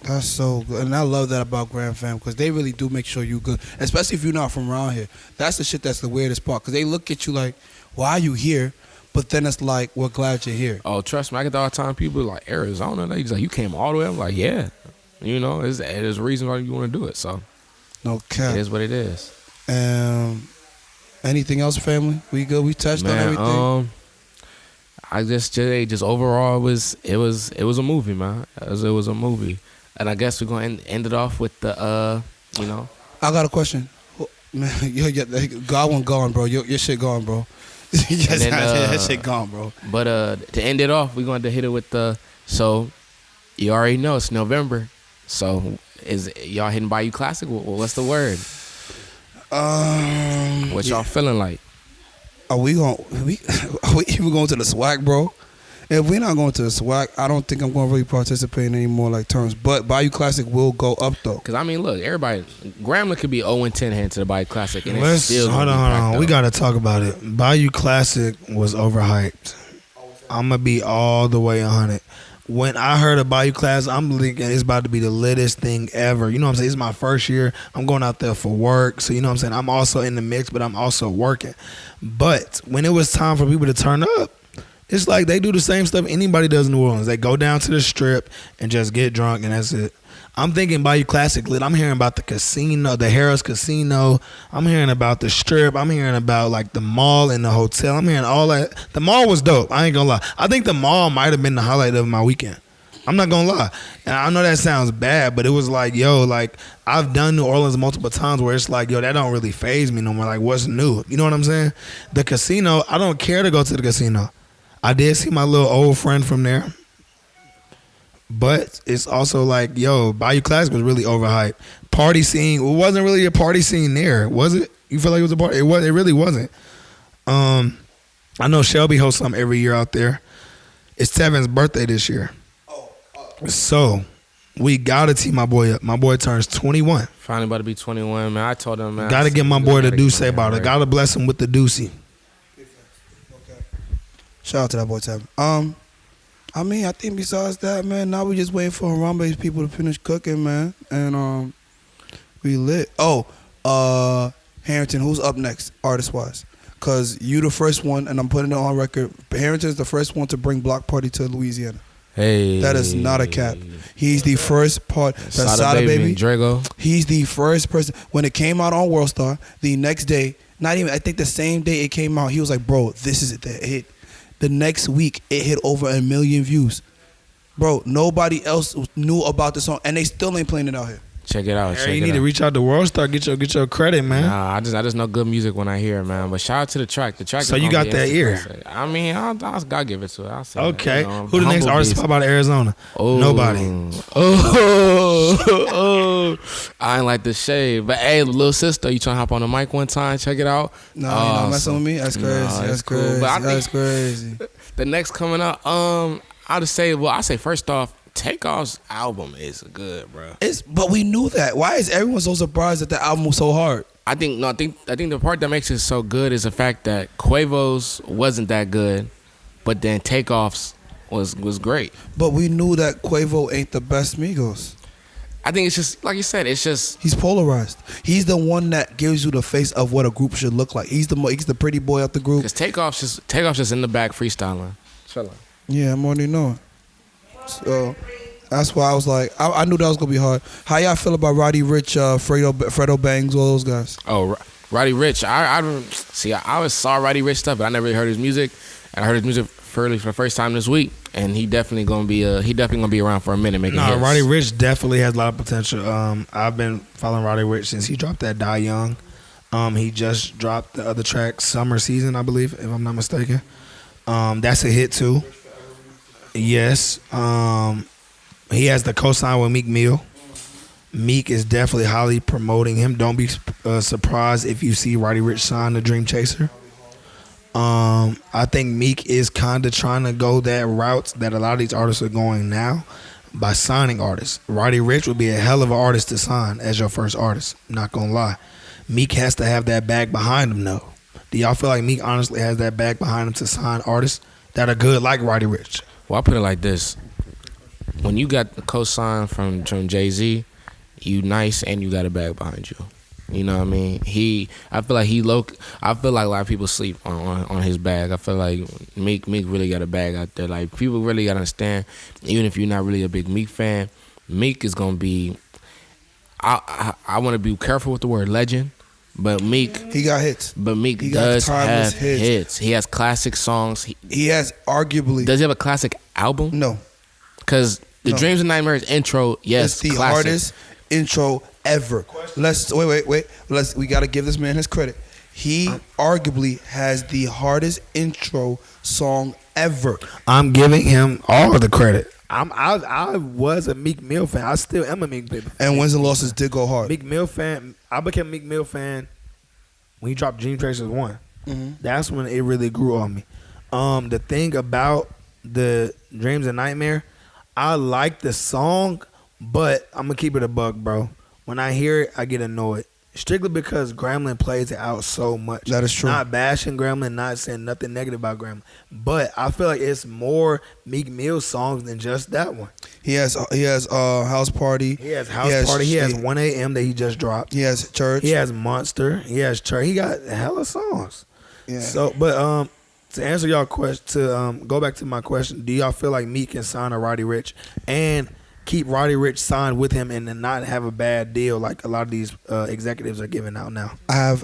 That's so good. And I love that about Grand Fam because they really do make sure you good, especially if you're not from around here. That's the shit that's the weirdest part because they look at you like, why are you here? But then it's like, we're glad you're here. Oh, trust me, I get all the time people like Arizona. They just like, you came all the way. I'm like, yeah. You know, there's a reason why you want to do it. So, no cap. It is what it is. Anything else, family? We good? We touched on everything. I just overall it was a movie, man. It was a movie, and I guess we're gonna end it off with the you know. I got a question. Man, God won't gone, bro. Your shit gone, bro. That shit gone, bro. But to end it off, we're going to hit it with so you already know it's November. So is y'all hitting Bayou Classic? What's the word? What y'all feeling like? Are we even going to the SWAC, bro? If we're not going to the SWAC, I don't think I'm going to really participate in any more like terms. But Bayou Classic will go up though. Cause I mean, look, everybody, Grambling could be 0-10 heading to the Bayou Classic, and Let's it's still hold on. We gotta talk about it. Bayou Classic was overhyped. I'm gonna be all the way 100. When I heard of Bayou Classic, I'm thinking it's about to be the littest thing ever. You know what I'm saying? It's my first year. I'm going out there for work, so you know what I'm saying. I'm also in the mix, but I'm also working. But when it was time for people to turn up, it's like they do the same stuff anybody does in New Orleans. They go down to the strip and just get drunk, and that's it. I'm thinking Bayou Classic lit. I'm hearing about the casino, the Harris Casino. I'm hearing about the strip. I'm hearing about like the mall and the hotel. I'm hearing all that. The mall was dope. I ain't gonna lie. I think the mall might have been the highlight of my weekend. I'm not gonna lie. And I know that sounds bad, but it was like, yo, like I've done New Orleans multiple times where it's like, yo, that don't really faze me no more. Like, what's new? You know what I'm saying? The casino, I don't care to go to the casino. I did see my little old friend from there. But it's also like, yo, Bayou Classic was really overhyped. Party scene, it wasn't really a party scene there, was it? You feel like it was a party? It really wasn't. I know Shelby hosts something every year out there. It's Tevin's birthday this year. So we gotta tee my boy up. My boy turns 21. Finally about to be 21, man. I told him, man. Gotta get my boy the Deuce about it. Gotta bless him with the Deucey. Shout out to that boy Tevin. I mean, I think besides that, man, now we just waiting for Harambe's people to finish cooking, man. And we lit. Harrington, who's up next, artist-wise? Because you the first one, and I'm putting it on record, Harrington's the first one to bring Block Party to Louisiana. Hey. That is not a cap. He's the first part. That's Sada Baby. Drago. He's the first person. When it came out on World Star, the next day, not even, I think the same day it came out, he was like, bro, this is it. It hit. The next week, it hit over 1 million views. Bro, nobody else knew about the song, and they still ain't playing it out here. Check it out. You need to reach out to World Star, get your credit, man. Nah, I just know good music when I hear it, man. But shout out to the track. The track. So you got that ear. I mean, I'll gotta give it to it. I'll say okay. That, you know, who the next artist pop out of Arizona? Oh. Nobody. I ain't like the shade, but hey, little sister, you trying to hop on the mic one time? Check it out. No, you're not messing with me. That's crazy. That's cool. crazy. But That's crazy. The next coming up, I'll just say, I say first off, Takeoff's album is good, bro. But we knew that. Why is everyone so surprised that the album was so hard? I think the part that makes it so good is the fact that Quavo's wasn't that good, but then Takeoff's was great. But we knew that Quavo ain't the best Migos. I think it's just like you said. It's just He's polarized. He's the one that gives you the face of what a group should look like. He's the pretty boy out the group. because Takeoff's just in the back freestyling. Chilling. Yeah, I'm already knowing. So that's why I was like, I knew that was gonna be hard. How y'all feel about Roddy Ricch, Fredo Bangs, all those guys? Oh, Roddy Ricch. I always saw Roddy Ricch stuff, but I never really heard his music. And I heard his music for the first time this week, and he definitely gonna be around for a minute making hits. Roddy Ricch definitely has a lot of potential. I've been following Roddy Ricch since he dropped that Die Young. He just dropped the other track, Summer Season, I believe, if I'm not mistaken. That's a hit too. Yes. He has the co-sign with Meek Mill. Meek is definitely highly promoting him. Don't be surprised if you see Roddy Ricch sign the Dream Chaser. I think Meek is kind of trying to go that route that a lot of these artists are going now by signing artists. Roddy Ricch would be a hell of an artist to sign as your first artist. Not gonna lie. Meek has to have that bag behind him though. Do y'all feel like Meek honestly has that bag behind him to sign artists that are good like Roddy Ricch? Well, I put it like this: when you got the co-sign from Jay-Z, you nice and you got a bag behind you. You know what I mean? I feel like a lot of people sleep on his bag. I feel like Meek really got a bag out there. Like, people really gotta understand, even if you're not really a big Meek fan, Meek is gonna be. I want to be careful with the word legend, but Meek. He got hits. But Meek does have hits. He has classic songs. He has arguably. Does he have a classic album? No. Because the Dreams and Nightmares intro, yes, it's the classic. hardest intro ever. Wait. We gotta give this man his credit. He arguably has the hardest intro song ever. I'm giving him all of the credit. I was a Meek Mill fan. I still am a Meek Mill fan. And Wins and Losses did go hard. Meek Mill fan. I became a Meek Mill fan when he dropped Dream Chasers 1. Mm-hmm. That's when it really grew on me. The thing about the Dreams and Nightmare, I like the song, but I'm gonna keep it a buck, bro. When I hear it, I get annoyed. Strictly because Grambling plays it out so much. That is true. Not bashing Grambling, not saying nothing negative about Grambling. But I feel like it's more Meek Mill songs than just that one. He has House Party. He has House Party. He has 1 a.m. that he just dropped. He has Church. He has Monster. He has Church. He got hella songs. Yeah. So, but to answer y'all question, to go back to my question, do y'all feel like Meek can sign a Roddy Ricch and keep Roddy Ricch signed with him and then not have a bad deal like a lot of these executives are giving out now? I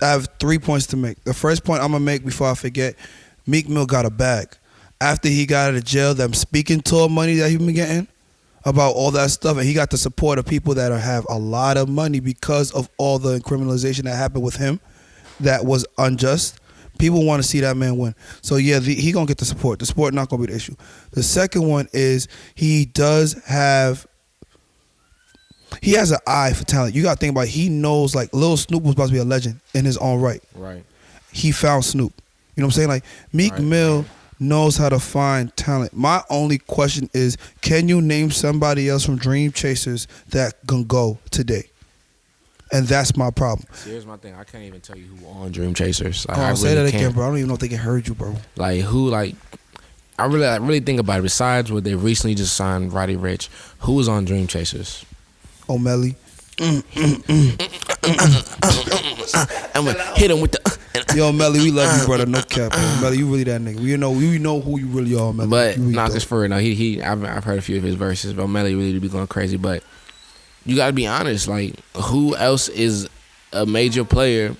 have 3 points to make. The first point I'm gonna make before I forget, Meek Mill got a bag. After he got out of jail, them speaking tour money that he been getting, about all that stuff, and he got the support of people that have a lot of money because of all the criminalization that happened with him that was unjust. People want to see that man win. So yeah, he gonna get the support. The support not gonna be the issue. The second one is he has an eye for talent. You gotta think about it. He knows, like, Lil Snoop was about to be a legend in his own right. Right. He found Snoop. You know what I'm saying? Like, Meek Mill knows how to find talent. My only question is, can you name somebody else from Dream Chasers that can go today? And that's my problem. See, here's my thing. I can't even tell you who on Dream Chasers. Like, I say that again, bro. I don't even know if they can heard you, bro. Like, who, like, I really think about it. Besides what they recently just signed, Roddy Ricch, who was on Dream Chasers? O'Malley. I'm gonna hit him with the. Yo, Melly, we love you, brother. No cap, bro. Melly, you really that nigga. We know who you really are, Melly. But really nah, cause for real, no, I've heard a few of his verses, but Melly really be going crazy. But you gotta be honest, like, who else is a major player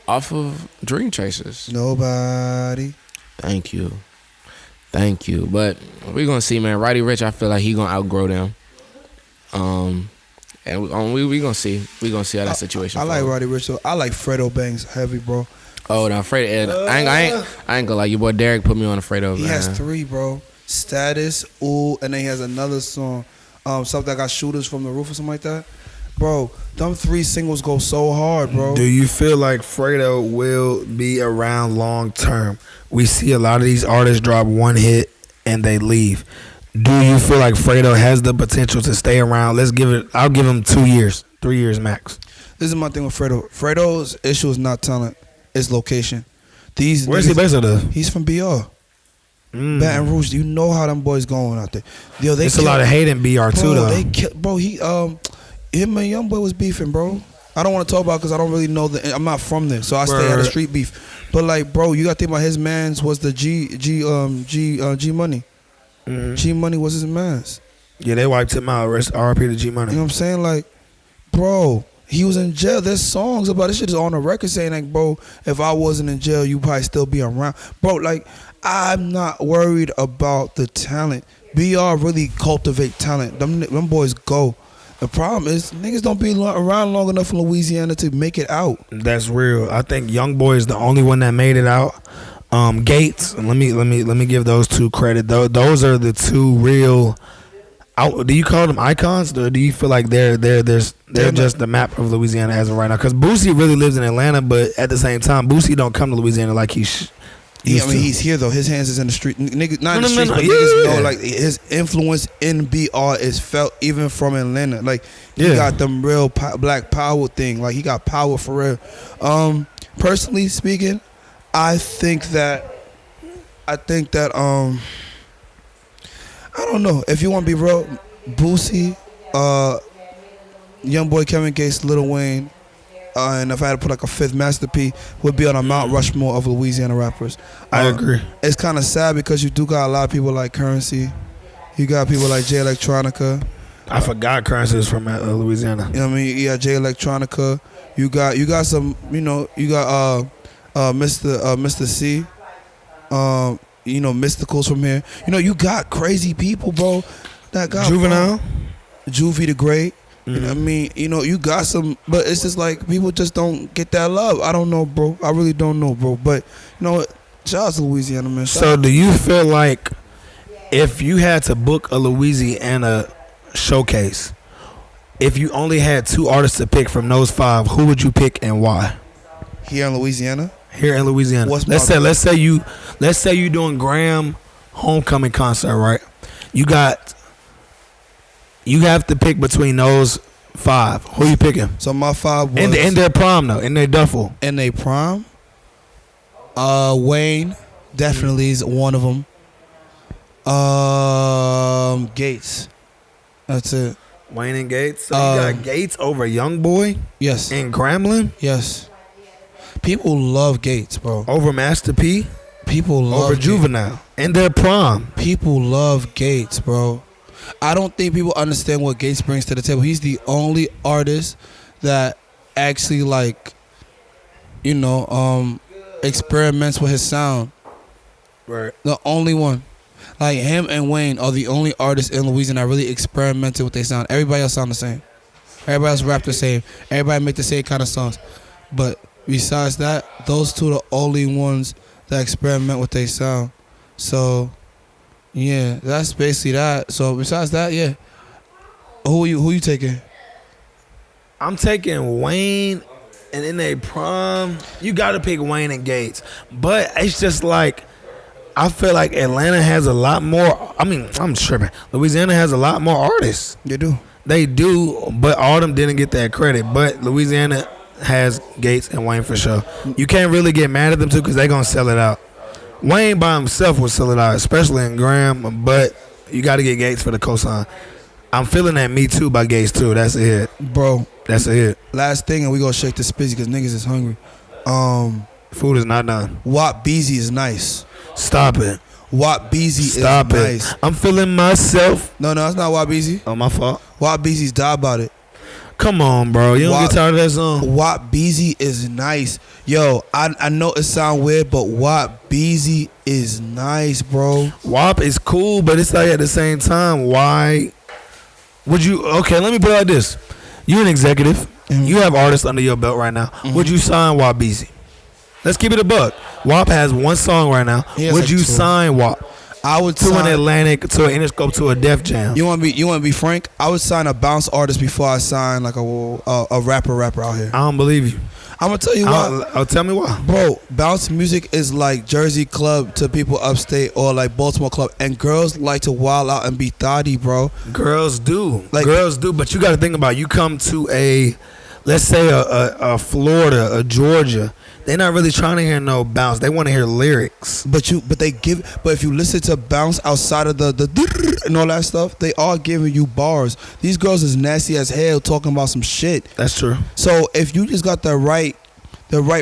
off of Dream Chasers? Nobody. Thank you. But we're gonna see, man. Roddy Ricch, I feel like he gonna outgrow them. And we gonna see. We gonna see how that situation. I like Roddy Ricch. So I like Fredo Bangs heavy, bro. Oh, no, Fredo. I ain't gonna lie. Your boy Derrick put me on a Fredo. He has 3, bro. Status, Ooh, and then he has another song, something that got Shooters from the Roof or something like that. Bro, them 3 singles go so hard, bro. Do you feel like Fredo will be around long term? We see a lot of these artists drop one hit and they leave. Do you feel like Fredo has the potential to stay around? I'll give him 2 years, 3 years max. This is my thing with Fredo. Fredo's issue is not talent, it's location. Where's he based out of? He's from BR. Baton Rouge. You know how them boys going out there. Yo, It's a lot of hate in BR too, though. They bro. Him and Young Boy was beefing, bro. I don't want to talk about because I don't really know I'm not from there, so I stay out of street beef. But like, bro, you got to think about his man's was the G Money. G Money was his man's. Yeah, they wiped him out. RIP to G Money. You know what I'm saying? Like, bro, he was in jail. There's songs about this shit is on the record saying like, bro, if I wasn't in jail, you probably still be around, bro. Like, I'm not worried about the talent. BR really cultivate talent. Them boys go. The problem is niggas don't be around long enough in Louisiana to make it out. That's real. I think Young Boy is the only one that made it out. Gates. Let me give those two credit. Those are the two real. Do you call them icons, or do you feel like they're just the map of Louisiana as of right now? Because Boosie really lives in Atlanta, but at the same time, Boosie don't come to Louisiana like he's here though. His hands is in the street. Niggas, not in the streets, but niggas know like his influence in BR is felt even from Atlanta. Like he got them real black power thing. Like he got power for real. Personally speaking, I think that I don't know. If you want to be real, Boosie, Young Boy, Kevin Gates, Lil Wayne, and if I had to put like a fifth, Master P would be on a Mount Rushmore of Louisiana rappers. I agree. It's kind of sad because you do got a lot of people like Currency. You got people like Jay Electronica. I forgot Currency is from Louisiana. You know what I mean? Yeah, Jay Electronica. You got some. You got Mr. C. Mysticals from here. You got crazy people, bro. That got Juvenile, Juvie the Great. You know what I mean? You got some, but it's just like people just don't get that love. I don't know, bro. I really don't know, bro. But shout out to Louisiana, man. So do you feel like if you had to book a Louisiana showcase, if you only had 2 artists to pick from those 5, who would you pick and why? Here in Louisiana? Here in Louisiana. Let's say you doing Graham Homecoming concert, right? You have to pick between those 5. Who you picking? So my 5 was in their prime though, in their duffel. In their prime? Wayne definitely is one of them. Gates. That's it. Wayne and Gates. So you got Gates over Young Boy? Yes. And Grambling? Yes. People love Gates, bro. Over Master P? People love over Juvenile. In their prime. People love Gates, bro. I don't think people understand what Gates brings to the table. He's the only artist that actually experiments with his sound. Right. The only one. Like him and Wayne are the only artists in Louisiana that really experimented with their sound. Everybody else sound the same. Everybody else rap the same. Everybody make the same kind of songs. But besides that, those two are the only ones that experiment with their sound. So yeah, that's basically that. So besides that, yeah. Who you taking? I'm taking Wayne, and in their prime, you gotta pick Wayne and Gates. But it's just like I feel like Atlanta has a lot more. I mean, I'm tripping. Louisiana has a lot more artists. They do, but all of them didn't get that credit. But Louisiana has Gates and Wayne for sure. You can't really get mad at them too because they're gonna sell it out. Wayne by himself will sell it out, especially in Graham, but you got to get Gates for the cosign. I'm feeling that Me Too by Gates too. That's a hit. Bro. That's a hit. Last thing, and we gonna shake this busy because niggas is hungry. Food is not done. Wap Beezy is nice. Stop it. Wap Beezy is nice. I'm feeling myself. No, it's not Wap Beezy. Oh, my fault. Wap Beezy's Die About It. Come on, bro. You don't get tired of that song? Wap Beezy is nice. Yo, I know it sound weird, but Wap Beezy is nice, bro. Wap is cool, but it's like at the same time, why would you? Okay, let me put it like this. You're an executive. Mm-hmm. You have artists under your belt right now. Mm-hmm. Would you sign Wap Beezy? Let's keep it a buck. Wap has one song right now. Would you sign Wap? I would to an Atlantic, to an Interscope, to a Def Jam. You want to be frank? I would sign a bounce artist before I sign like a rapper out here. I don't believe you. I'm gonna tell you why. Tell me why, bro. Bounce music is like Jersey club to people upstate or like Baltimore club, and girls like to wild out and be thotty, bro. Girls do, but you got to think about it. You come to let's say a Florida, a Georgia. they're not really trying to hear no bounce. They want to hear lyrics. But if you listen to bounce outside of the and all that stuff, they are giving you bars. These girls is nasty as hell talking about some shit. That's true. So if you just got the right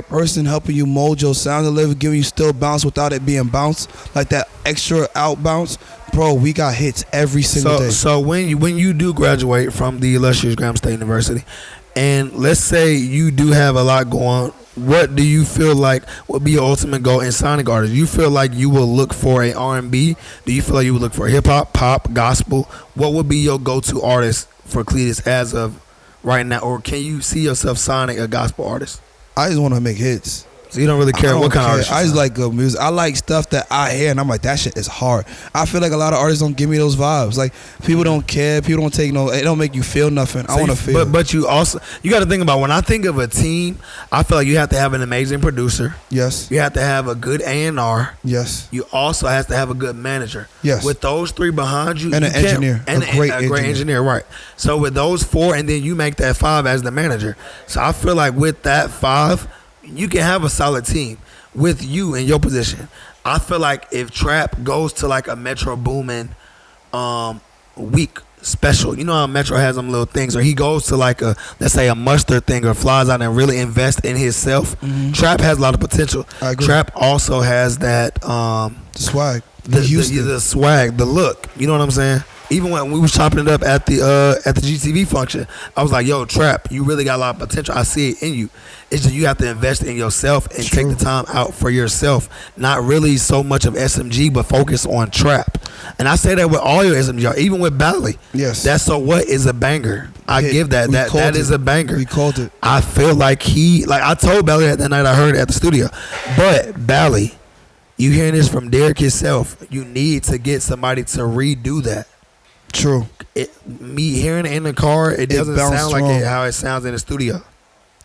person helping you mold your sound a little, giving you still bounce without it being bounce, like that extra out bounce, bro, we got hits every single day. So when you do graduate from the illustrious Grambling State University, and let's say you do have a lot going, what do you feel like would be your ultimate goal in signing artists? You feel like you will look for a R&B? Do you feel like you would look for hip hop, pop, gospel? What would be your go-to artist for Cletus as of right now? Or can you see yourself signing a gospel artist? I just want to make hits. So you don't really care what kind of artist? I just like good music. I like stuff that I hear and I'm like, that shit is hard. I feel like a lot of artists don't give me those vibes. Like, people don't care. People don't take no. It don't make you feel nothing. I want to feel. But you also, you got to think about, when I think of a team, I feel like you have to have an amazing producer. Yes. You have to have a good A&R. Yes. You also have to have a good manager. Yes. With those three behind you, and an engineer, and a great engineer, right? So with those four, and then you make that five as the manager. So I feel like with that five, you can have a solid team with you in your position. I feel like if Trap goes to like a Metro Boomin week special, you know how Metro has them little things, or he goes to like a, let's say, a mustard thing, or flies out and really invest in himself. Trap has a lot of potential. I agree. Trap also has that swag, the swag, the look. You know what I'm saying? Even when we was chopping it up at the GTV function, I was like, yo, Trap, you really got a lot of potential. I see it in you. It's just you have to invest in yourself and take the time out for yourself. Not really so much of SMG, but focus on Trap. And I say that with all your SMG, even with Bally. Yes. That's So What is a banger. I give that. That is a banger. We called it. I feel like I told Bally that night I heard it at the studio. But Bally, you hearing this from Derrick himself, you need to get somebody to redo that. True. Me hearing it in the car, it doesn't sound like how it sounds in the studio.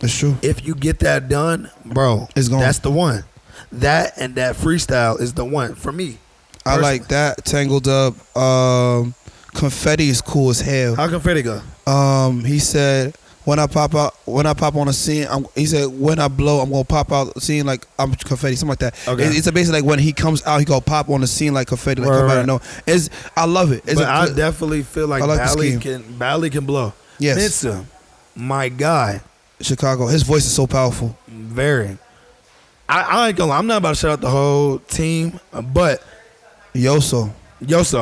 It's true. If you get that done, bro, it's gone. That's the one. That and that freestyle is the one for me. I like that. Tangled Up. Confetti is cool as hell. How Confetti go? He said, when I pop on a scene, he said, when I blow, I'm gonna pop out the scene like I'm confetti, something like that. Okay. It's basically like when he comes out, he gonna pop on the scene like confetti, like come out of nowhere. I love it. I definitely feel like Bally can blow. Yes. Mensa, my guy. Chicago. His voice is so powerful. Very. I ain't gonna lie, I'm not about to shout out the whole team, but Yoso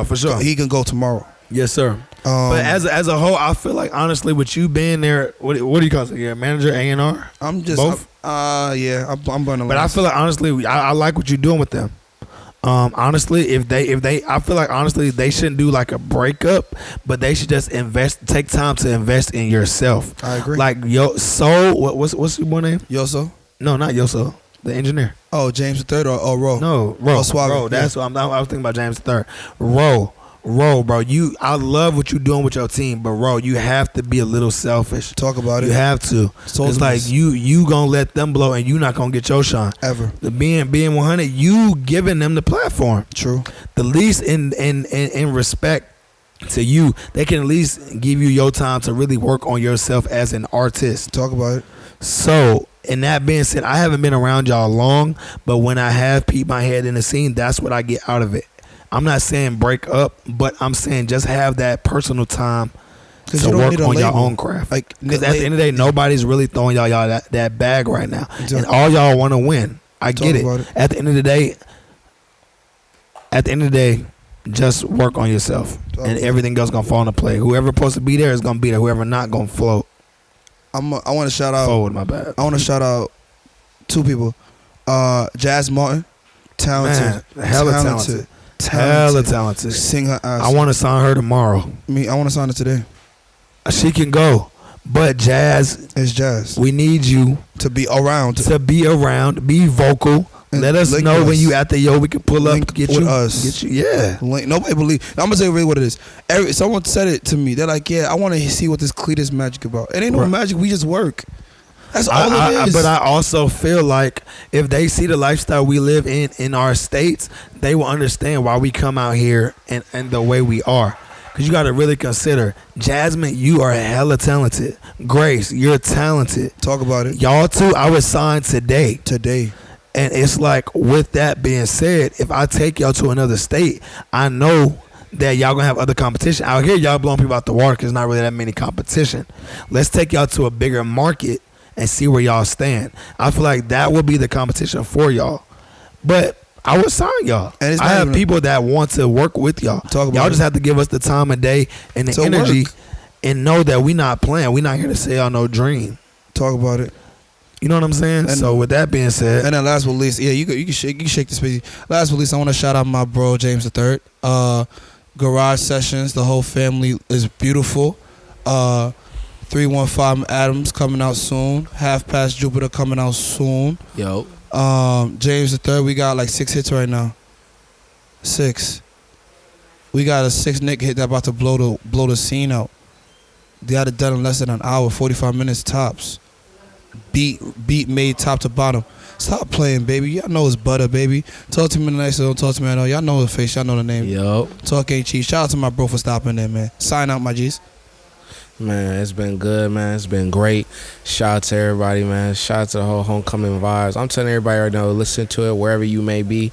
for sure. He can go tomorrow. Yes, sir. But as a whole, I feel like, honestly, with you being there, what do you call it? Yeah, manager, A&R? I'm just both. Yeah, I'm burning. But I feel like, honestly, I like what you're doing with them. Honestly, if they, I feel like, honestly, they shouldn't do like a breakup, but they should just take time to invest in yourself. I agree. Like what's your boy name? Yoso? No, not Yoso. The engineer. Oh, James III or Ro? No, Ro. Ro. That's what I was thinking about. James III. Ro, bro. I love what you're doing with your team, but Ro, you have to be a little selfish. Talk about it. You have to. It's like you gonna let them blow, and you not gonna get your shine ever. The being 100, you giving them the platform. True. The least in respect to you, they can at least give you your time to really work on yourself as an artist. Talk about it. So, and that being said, I haven't been around y'all long, but when I have peeped my head in the scene, that's what I get out of it. I'm not saying break up, but I'm saying just have that personal time to work on your own craft. Because at the end of the day, nobody's really throwing y'all that bag right now. Exactly. And all y'all want to win. I get it. At the end of the day, just work on yourself. And everything else going to fall into play. Whoever supposed to be there is going to be there. Whoever not going to float. I want to shout out. Forward, my bad. I want to shout out two people. Jazz Martin, talented. Man, hella talented. Hella talented. Sing her ass. I want to sign her tomorrow. I want to sign her today. She can go, but Jazz is Jazz. We need you to be around. Be vocal. Let us know when you at the we can pull up, get you. Yeah. Nobody believe. I'm gonna say really what it is. Someone said it to me. They're like, yeah, I want to see what this Cletus magic about. It ain't no magic. We just work. That's all it is. But I also feel like if they see the lifestyle we live in our states, they will understand why we come out here and the way we are. Because you got to really consider, Jasmine, you are hella talented. Grace, you're talented. Talk about it. Y'all too, I was signed today. And it's like, with that being said, if I take y'all to another state, I know that y'all gonna have other competition. Out here, y'all blowing people out the water because not really that many competition. Let's take y'all to a bigger market and see where y'all stand. I feel like that would be the competition for y'all. But I would sign y'all. And I have people that want to work with y'all. Y'all just have to give us the time of day and the energy and know that we not playing. We not here to sell y'all no dream. Talk about it. You know what I'm saying? And so with that being said, and then last but least, yeah, you can shake the space. Last but least, I want to shout out my bro James III. Garage Sessions, the whole family is beautiful. 315 Adams coming out soon. Half Past Jupiter coming out soon. Yo. James III, we got like 6 hits right now. 6. We got a 6 Nick hit that about to blow the scene out. They had it done in less than an hour, 45 minutes tops. Beat made top to bottom. Stop playing, baby. Y'all know it's butter, baby. Talk to me nice, don't talk to me at all. Y'all know the face, y'all know the name. Yo. Talk ain't cheap. Shout out to my bro for stopping there, man. Sign out, my G's. Man, it's been good, man. It's been great. Shout out to everybody, man. Shout out to the whole homecoming vibes. I'm telling everybody right now, listen to it wherever you may be.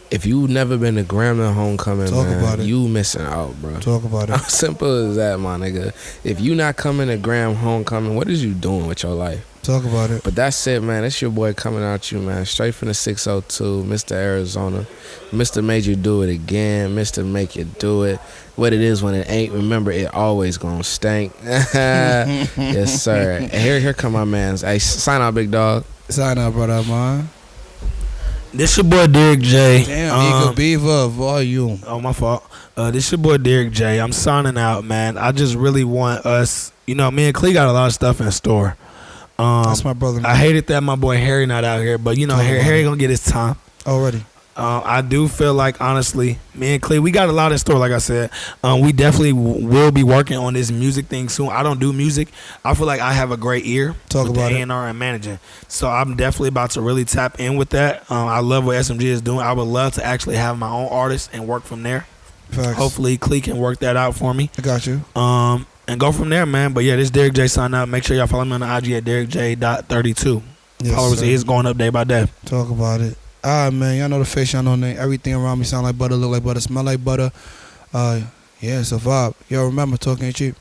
If you've never been to Grambling Homecoming, you missing out, bro. Talk about it. How simple is that, my nigga? If you not coming to Graham Homecoming, what is you doing with your life? Talk about it. But that's it, man. It's your boy coming out you, man. Straight from the 602, Mr. Arizona. Mr. Made You Do It Again. Mr. Make You Do It. What it is when it ain't, remember, it always gonna stink. Yes, sir. And here come my mans. Hey, sign out, big dog. Sign out, brother, man. This your boy Derrick J. Damn, Eagle Beaver volume. Oh, my fault. This your boy Derrick J. I'm signing out, man. I just really want us, me and Clee got a lot of stuff in store. That's my brother. I hated that my boy Harry not out here, but Harry gonna get his time already. I do feel like, honestly, me and Clee, we got a lot in store. Like I said, we definitely will be working on this music thing soon. I don't do music. I feel like I have a great ear. Talk about it. A&R and managing. So I'm definitely about to really tap in with that. I love what SMG is doing. I would love to actually have my own artist and work from there. Facts. Hopefully, Clee can work that out for me. I got you. And go from there, man. But yeah, this Derrick J sign out. Make sure y'all follow me on the IG at DerrickJ.32. Yes, followers is going up day by day. Talk about it. All right, man. Y'all know the face, y'all know the name. Everything around me sound like butter, look like butter, smell like butter. Yeah, it's a vibe. Yo, remember, talking ain't cheap.